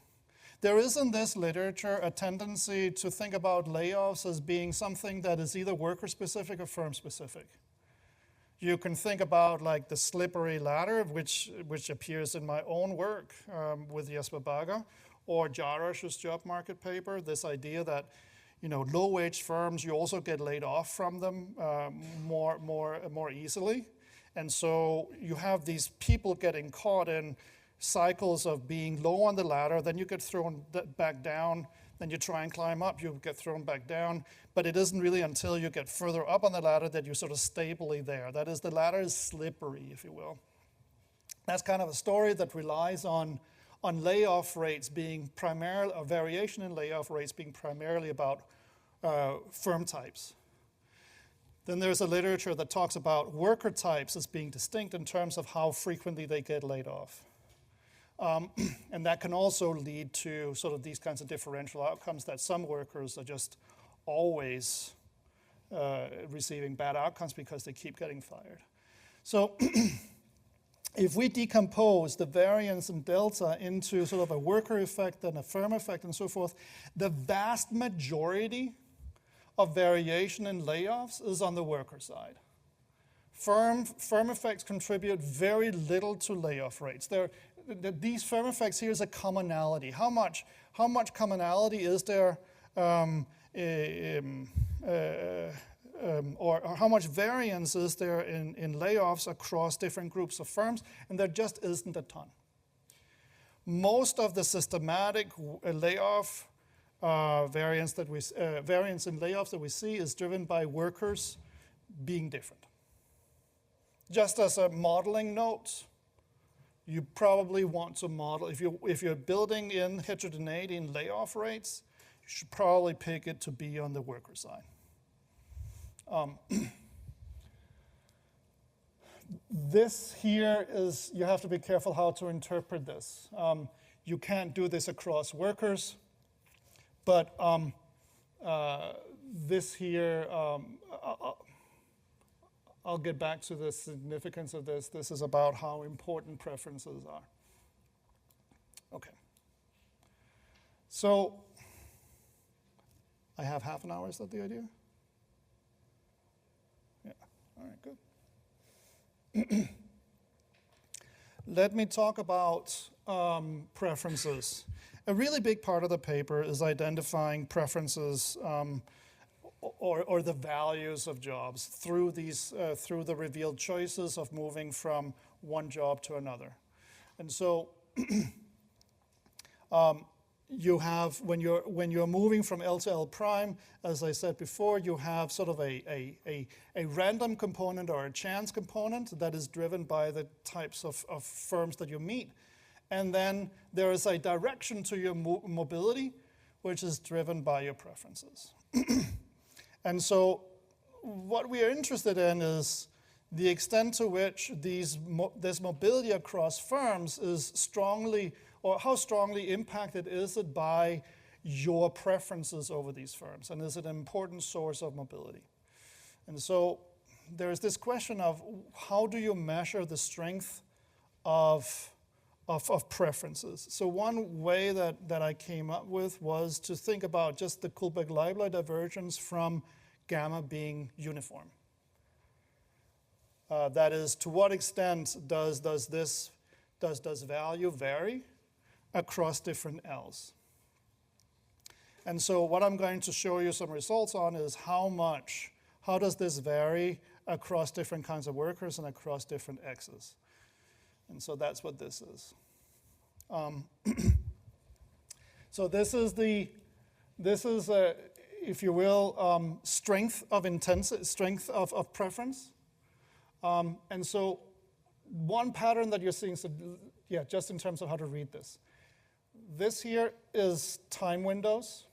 There is in this literature a tendency to think about layoffs as being something that is either worker-specific or firm-specific. You can think about like the slippery ladder, which appears in my own work with Jesper Bagger, or Jarash's job market paper, this idea that low-wage firms, you also get laid off from them more easily. And so you have these people getting caught in cycles of being low on the ladder, then you get thrown back down, then you try and climb up, you get thrown back down, but it isn't really until you get further up on the ladder that you're sort of stably there. That is, the ladder is slippery, if you will. That's kind of a story that relies on layoff rates being primarily, a variation in layoff rates being primarily about firm types. Then there's a literature that talks about worker types as being distinct in terms of how frequently they get laid off. And that can also lead to sort of these kinds of differential outcomes, that some workers are just always receiving bad outcomes because they keep getting fired. So if we decompose the variance in delta into sort of a worker effect and a firm effect and so forth, the vast majority of variation in layoffs is on the worker side. Firm effects contribute very little to layoff rates. These firm effects here is a commonality. How much commonality is there, or how much variance is there in layoffs across different groups of firms? And there just isn't a ton. Most of the systematic layoff variance in layoffs that we see is driven by workers being different. Just as a modeling note, you probably want to model, if you're building in heterogeneity in layoff rates, you should probably pick it to be on the worker side. This here is, you have to be careful how to interpret this. You can't do this across workers, but this here, I'll get back to the significance of this. This is about how important preferences are. Okay. So I have half an hour, is that the idea? Yeah, all right, good. Let me talk about preferences. A really big part of the paper is identifying preferences or the values of jobs through the revealed choices of moving from one job to another. And so you have, when you're moving from L to L prime, as I said before, you have sort of a random component or a chance component that is driven by the types of firms that you meet. And then there is a direction to your mobility, which is driven by your preferences. And so what we are interested in is the extent to which this mobility across firms is strongly, or how strongly impacted is it by your preferences over these firms, and is it an important source of mobility? And so there's this question of how do you measure the strength of preferences? So one way that I came up with was to think about just the Kullback-Leibler divergence from gamma being uniform. That is, to what extent does value vary across different L's? And so what I'm going to show you some results on is how does this vary across different kinds of workers and across different X's. And so that's what this is. So this is if you will, strength of intensity, strength of preference. And so one pattern that you're seeing, so yeah, just in terms of how to read this. This here is time windows.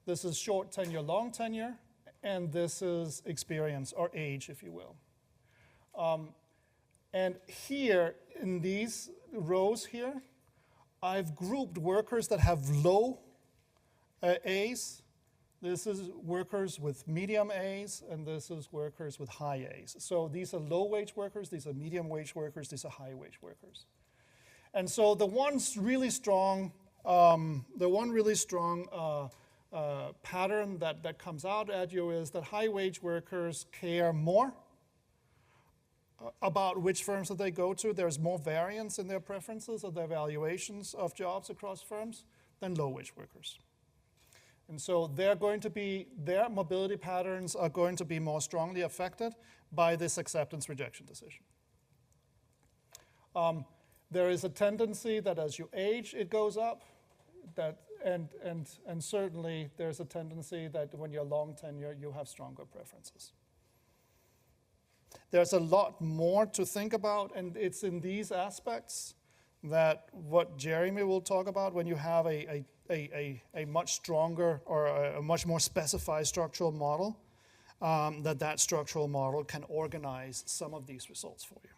This is short tenure, long tenure, and this is experience or age, if you will. And here in these rows here, I've grouped workers that have low A's. This is workers with medium A's, and this is workers with high A's. So these are low-wage workers, these are medium-wage workers, these are high-wage workers. And so the one really strong pattern that comes out at you is that high-wage workers care more about which firms that they go to, there's more variance in their preferences or their valuations of jobs across firms than low-wage workers. And so their mobility patterns are going to be more strongly affected by this acceptance-rejection decision. There is a tendency that as you age, it goes up, and certainly there's a tendency that when you're long tenure, you have stronger preferences. There's a lot more to think about, and it's in these aspects that what Jeremy will talk about when you have a much stronger or a much more specified structural model, that structural model can organize some of these results for you.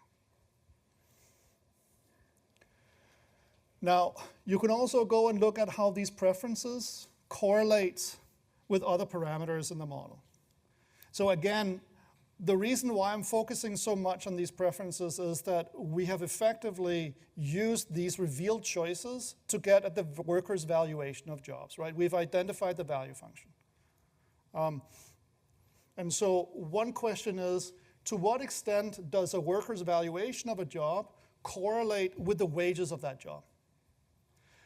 Now, you can also go and look at how these preferences correlate with other parameters in the model. So again, the reason why I'm focusing so much on these preferences is that we have effectively used these revealed choices to get at the worker's valuation of jobs, right? We've identified the value function. And so one question is, to what extent does a worker's valuation of a job correlate with the wages of that job?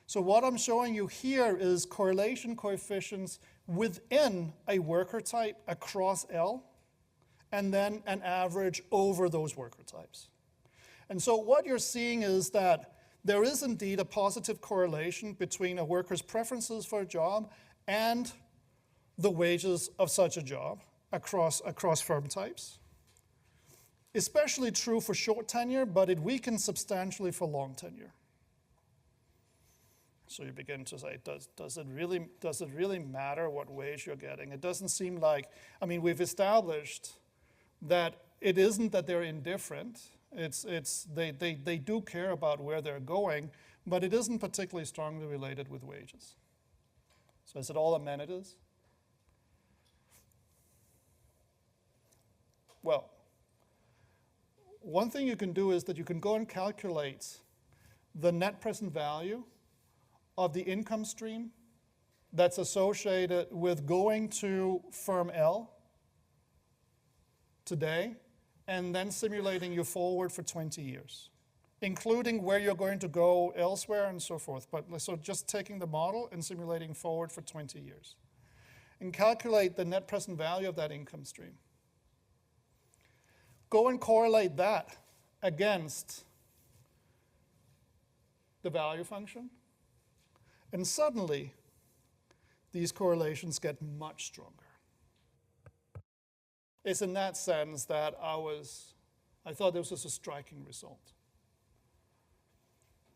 So what I'm showing you here is correlation coefficients within a worker type across L, and then an average over those worker types. And so what you're seeing is that there is indeed a positive correlation between a worker's preferences for a job and the wages of such a job across firm types. Especially true for short tenure, but it weakens substantially for long tenure. So you begin to say, does it really matter what wage you're getting? It doesn't seem like, I mean, we've established that it isn't that they're indifferent. They do care about where they're going, but it isn't particularly strongly related with wages. So is it all amenities? Well, one thing you can do is that you can go and calculate the net present value of the income stream that's associated with going to firm L today, and then simulating you forward for 20 years, including where you're going to go elsewhere and so forth. But so just taking the model and simulating forward for 20 years. And calculate the net present value of that income stream. Go and correlate that against the value function. And suddenly, these correlations get much stronger. It's in that sense that I thought this was a striking result.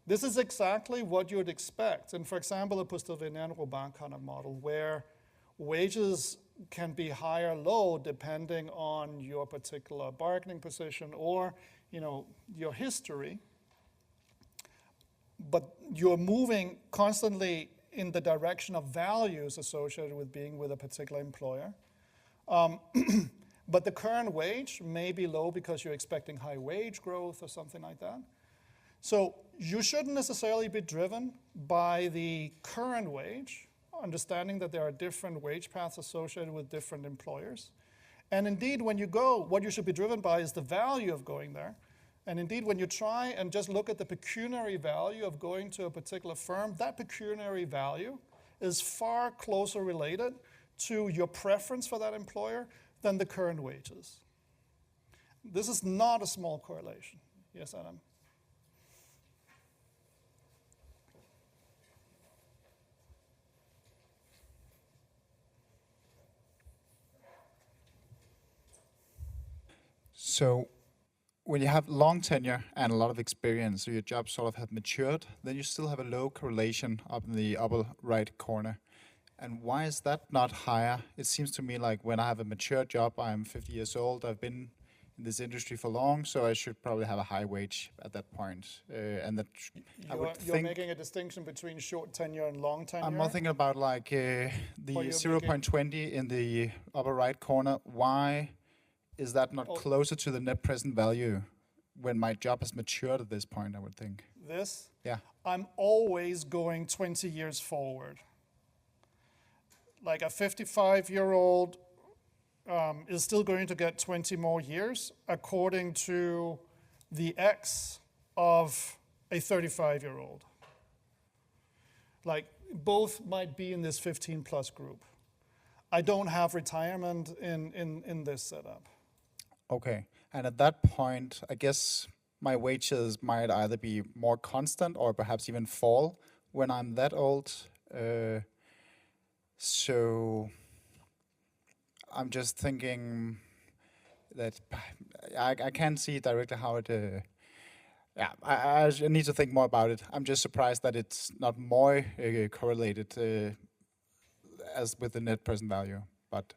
This is exactly what you would expect. And for example, a Pustelvenian-Robin kind of model where wages can be high or low depending on your particular bargaining position or your history. But you're moving constantly in the direction of values associated with being with a particular employer. But the current wage may be low because you're expecting high wage growth or something like that. So you shouldn't necessarily be driven by the current wage, understanding that there are different wage paths associated with different employers. And indeed, when you go, what you should be driven by is the value of going there. And indeed, when you try and just look at the pecuniary value of going to a particular firm, that pecuniary value is far closer related to your preference for that employer than the current wages. This is not a small correlation. Yes, Adam? So when you have long tenure and a lot of experience, so your job sort of have matured, then you still have a low correlation up in the upper right corner. And why is that not higher? It seems to me like when I have a mature job, I'm 50 years old, I've been in this industry for long, so I should probably have a high wage at that point. And that you're making a distinction between short tenure and long tenure? I'm more thinking about like the 0.20 in the upper right corner. Why is that not closer to the net present value when my job has matured at this point, I would think? This? Yeah. I'm always going 20 years forward. Like a 55-year-old is still going to get 20 more years according to the X of a 35-year-old. Like, both might be in this 15 plus group. I don't have retirement in this setup. Okay, and at that point, I guess my wages might either be more constant or perhaps even fall when I'm that old. So I'm just thinking that I can't see directly how it. Yeah, I need to think more about it. I'm just surprised that it's not more correlated as with the net present value. But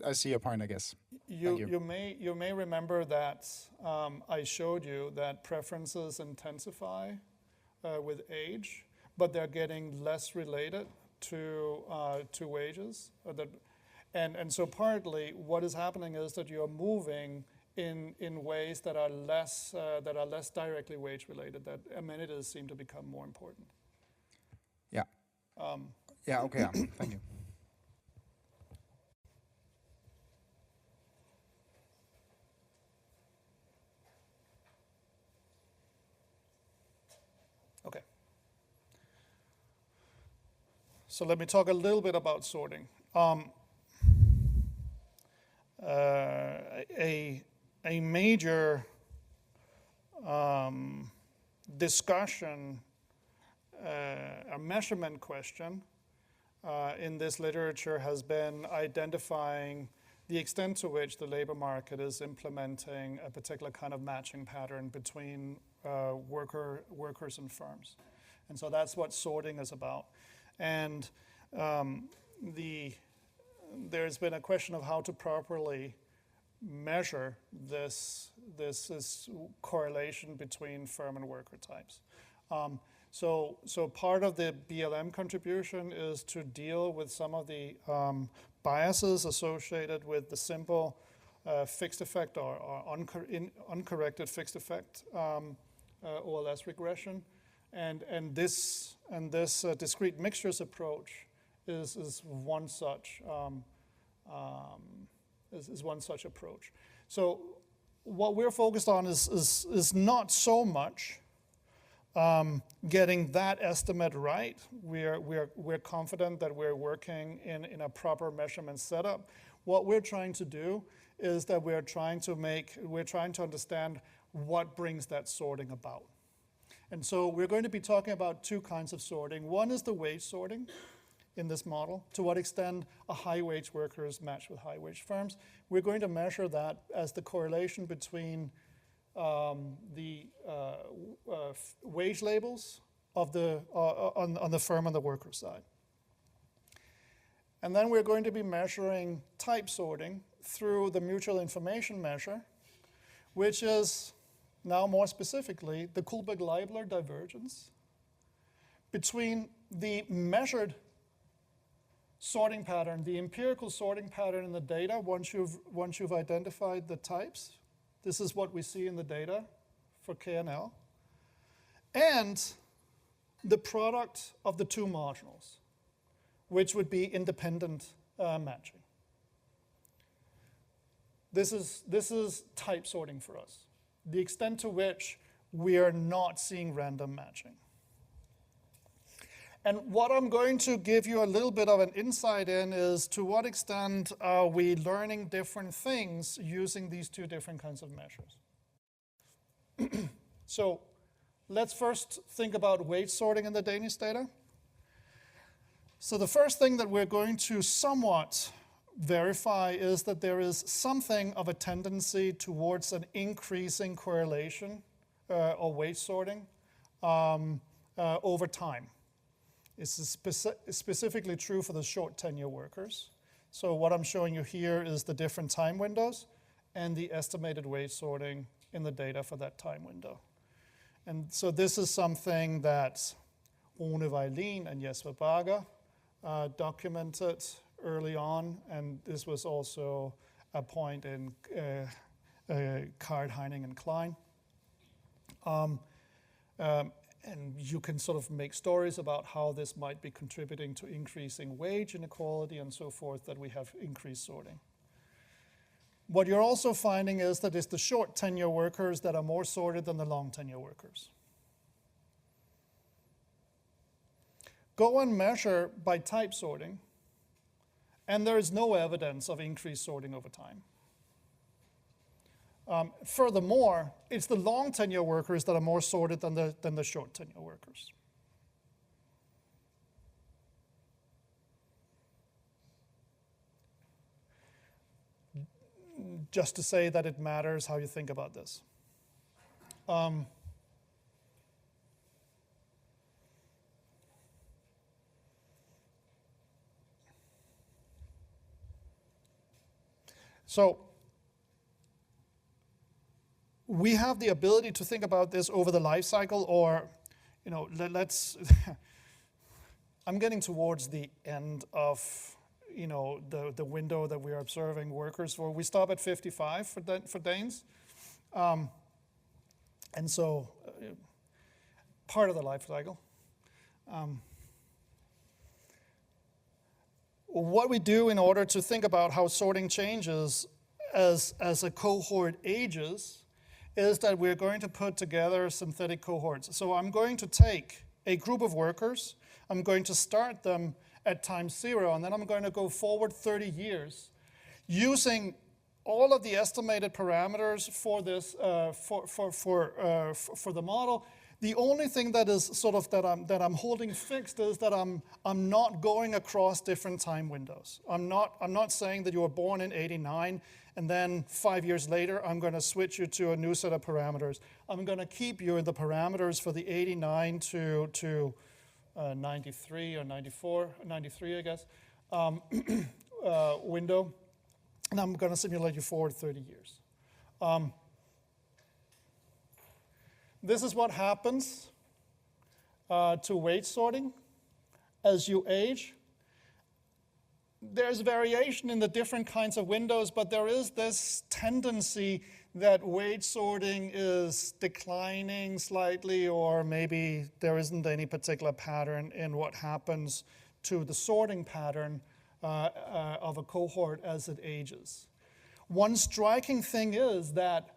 I see your point, I guess. You may remember that I showed you that preferences intensify with age, but they're getting less related to wages. And so partly what is happening is that you're moving in ways that are less directly wage related, that amenities seem to become more important. Yeah. Yeah, okay, thank you. Okay. So let me talk a little bit about sorting. A major discussion, a measurement question in this literature has been identifying the extent to which the labor market is implementing a particular kind of matching pattern between workers and firms. And so that's what sorting is about. And there's been a question of how to properly measure this correlation between firm and worker types. So part of the BLM contribution is to deal with some of the biases associated with the simple fixed effect or uncorrected fixed effect OLS regression, and this discrete mixtures approach is one such approach. So what we're focused on is not so much getting that estimate right. We're confident that we're working in a proper measurement setup. What we're trying to do is that we're trying to understand what brings that sorting about. And so we're going to be talking about two kinds of sorting. One is the wage sorting in this model. To what extent a high wage workers match with high wage firms. We're going to measure that as the correlation between the wage labels of on the firm and the worker side. And then we're going to be measuring type sorting through the mutual information measure, which is now more specifically the Kullback-Leibler divergence between the measured sorting pattern, the empirical sorting pattern in the data once you've identified the types. This is what we see in the data for KNL. And the product of the two marginals, which would be independent matching. This is type sorting for us, the extent to which we are not seeing random matching. And what I'm going to give you a little bit of an insight in is to what extent are we learning different things using these two different kinds of measures. So let's first think about wage sorting in the Danish data. So the first thing that we're going to somewhat verify is that there is something of a tendency towards an increasing correlation or wage sorting over time. This is specifically true for the short tenure workers. So what I'm showing you here is the different time windows and the estimated wage sorting in the data for that time window. And so this is something that Rune Weilin and Jesper Bager documented early on, and this was also a point in Card, Heining, and Klein. And you can sort of make stories about how this might be contributing to increasing wage inequality and so forth, that we have increased sorting. What you're also finding is that it's the short tenure workers that are more sorted than the long tenure workers. Go and measure by type sorting, and there is no evidence of increased sorting over time. Furthermore, it's the long tenure workers that are more sorted than the short tenure workers. Just to say that it matters how you think about this. So we have the ability to think about this over the life cycle, or, let's, I'm getting towards the end of, the window that we are observing workers for. We stop at 55 for Danes. And so part of the life cycle. What we do in order to think about how sorting changes as a cohort ages is that we're going to put together synthetic cohorts. So I'm going to take a group of workers, I'm going to start them at time 0, and then I'm going to go forward 30 years using all of the estimated parameters for this for the model. The only thing that is sort of that I'm holding fixed is that I'm not going across different time windows. I'm not saying that you were born in '89 and then 5 years later I'm going to switch you to a new set of parameters. I'm going to keep you in the parameters for the '89 to 93 or 94, 93 I guess, window, and I'm going to simulate you forward 30 years. This is what happens to wage sorting as you age. There's variation in the different kinds of windows, but there is this tendency that wage sorting is declining slightly, or maybe there isn't any particular pattern in what happens to the sorting pattern of a cohort as it ages. One striking thing is that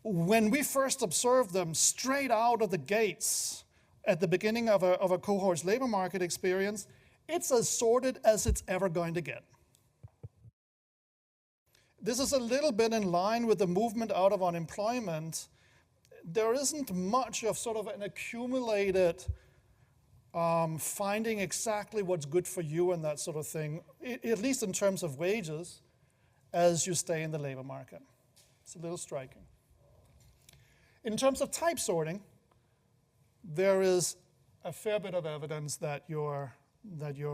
when we first observe them straight out of the gates at the beginning of a cohort's labor market experience, it's as sorted as it's ever going to get. This is a little bit in line with the movement out of unemployment. There isn't much of sort of an accumulated finding exactly what's good for you and that sort of thing, at least in terms of wages, as you stay in the labor market. It's a little striking. In terms of type sorting, there is a fair bit of evidence that you're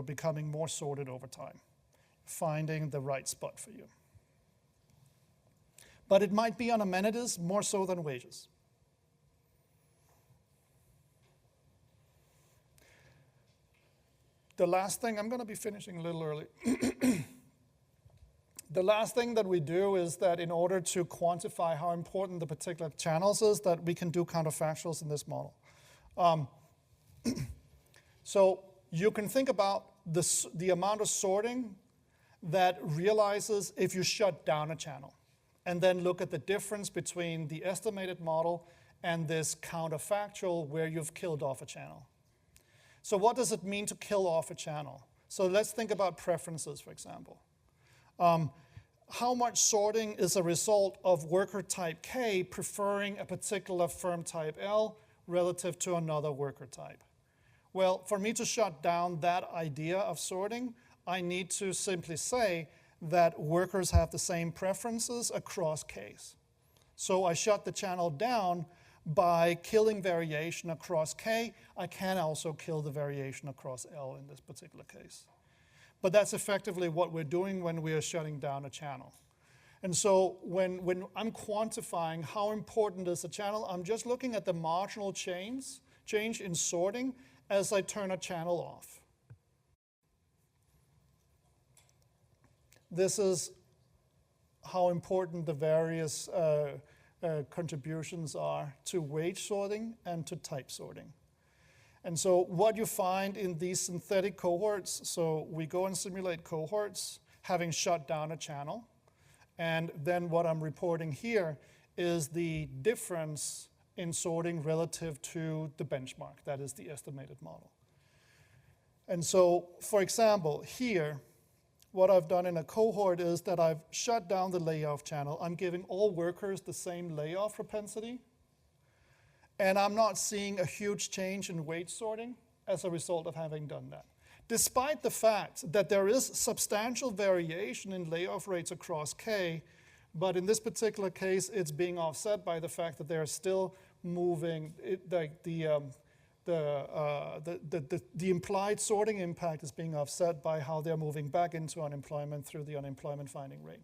becoming more sorted over time, finding the right spot for you. But it might be on amenities more so than wages. The last thing, I'm going to be finishing a little early. The last thing that we do is that in order to quantify how important the particular channels is, that we can do counterfactuals in this model. So you can think about the amount of sorting that realizes if you shut down a channel, and then look at the difference between the estimated model and this counterfactual where you've killed off a channel. So what does it mean to kill off a channel? So let's think about preferences, for example. How much sorting is a result of worker type K preferring a particular firm type L relative to another worker type? Well, for me to shut down that idea of sorting, I need to simply say that workers have the same preferences across Ks. So I shut the channel down by killing variation across K. I can also kill the variation across L in this particular case. But that's effectively what we're doing when we are shutting down a channel. And so when I'm quantifying how important is a channel, I'm just looking at the marginal change in sorting as I turn a channel off. This is how important the various contributions are to wage sorting and to type sorting. And so what you find in these synthetic cohorts, so we go and simulate cohorts having shut down a channel, And then what I'm reporting here is the difference in sorting relative to the benchmark, that is the estimated model. And so, for example, here, what I've done in a cohort is that I've shut down the layoff channel. I'm giving all workers the same layoff propensity, and I'm not seeing a huge change in wage sorting as a result of having done that. Despite the fact that there is substantial variation in layoff rates across K, but in this particular case, it's being offset by the fact that they're still moving, the implied sorting impact is being offset by how they're moving back into unemployment through the unemployment finding rate.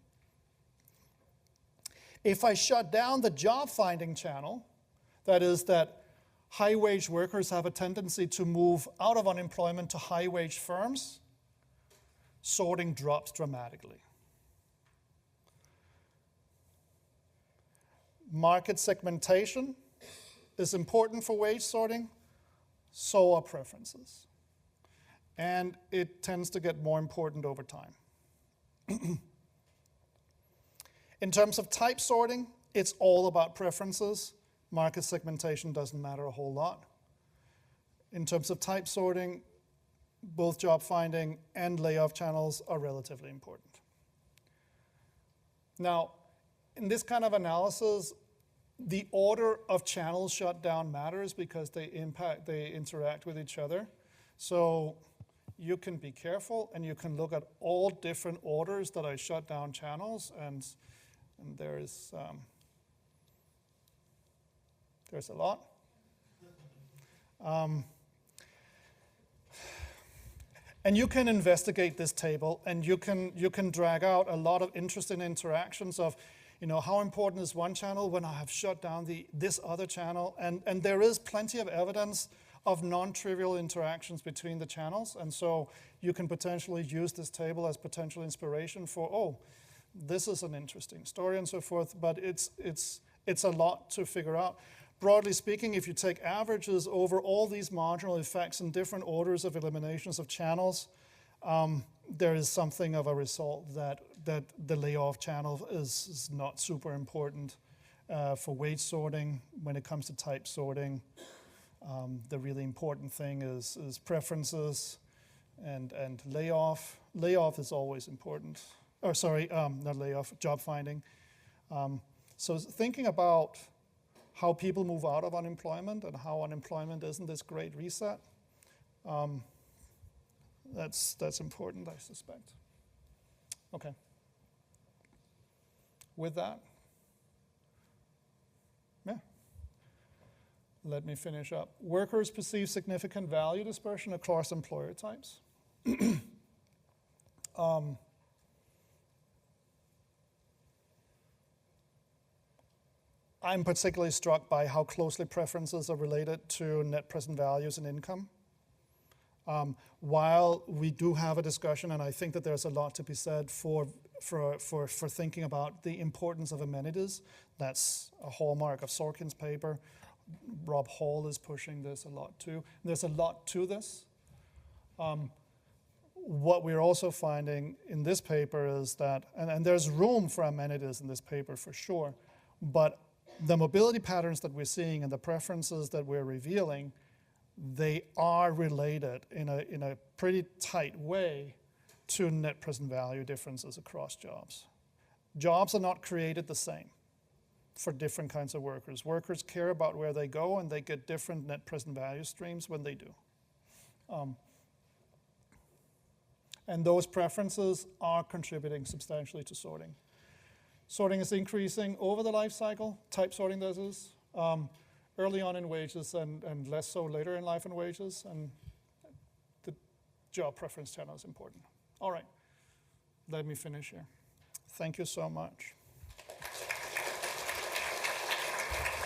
If I shut down the job finding channel, that is that high-wage workers have a tendency to move out of unemployment to high-wage firms, sorting drops dramatically. Market segmentation is important for wage sorting, so are preferences. And it tends to get more important over time. In terms of type sorting, it's all about preferences. Market segmentation doesn't matter a whole lot. In terms of type sorting, both job finding and layoff channels are relatively important. Now, in this kind of analysis, the order of channels shut down matters because they interact with each other. So you can be careful and you can look at all different orders that I shut down channels, and there's a lot. And you can investigate this table, and you can drag out a lot of interesting interactions of, how important is one channel when I have shut down this other channel, and there is plenty of evidence of non-trivial interactions between the channels, and so you can potentially use this table as potential inspiration for, this is an interesting story and so forth, but it's a lot to figure out. Broadly speaking, if you take averages over all these marginal effects in different orders of eliminations of channels, there is something of a result that the layoff channel is not super important for wage sorting. When it comes to type sorting, the really important thing is preferences and layoff. Layoff is always important. Or sorry, not layoff, job finding. So thinking about how people move out of unemployment and how unemployment isn't this great reset, that's important, I suspect. Okay. With that, let me finish up. Workers perceive significant value dispersion across employer types. I'm particularly struck by how closely preferences are related to net present values and income. While we do have a discussion, and I think that there's a lot to be said for thinking about the importance of amenities, that's a hallmark of Sorkin's paper. Rob Hall is pushing this a lot too. There's a lot to this. What we're also finding in this paper is that, and there's room for amenities in this paper for sure, but the mobility patterns that we're seeing and the preferences that we're revealing, they are related in a pretty tight way to net present value differences across jobs. Jobs are not created the same for different kinds of workers. Workers care about where they go, and they get different net present value streams when they do. And those preferences are contributing substantially to sorting. Sorting is increasing over the life cycle. Type sorting does early on in wages and less so later in life in wages, and the job preference channel is important. All right, let me finish here. Thank you so much.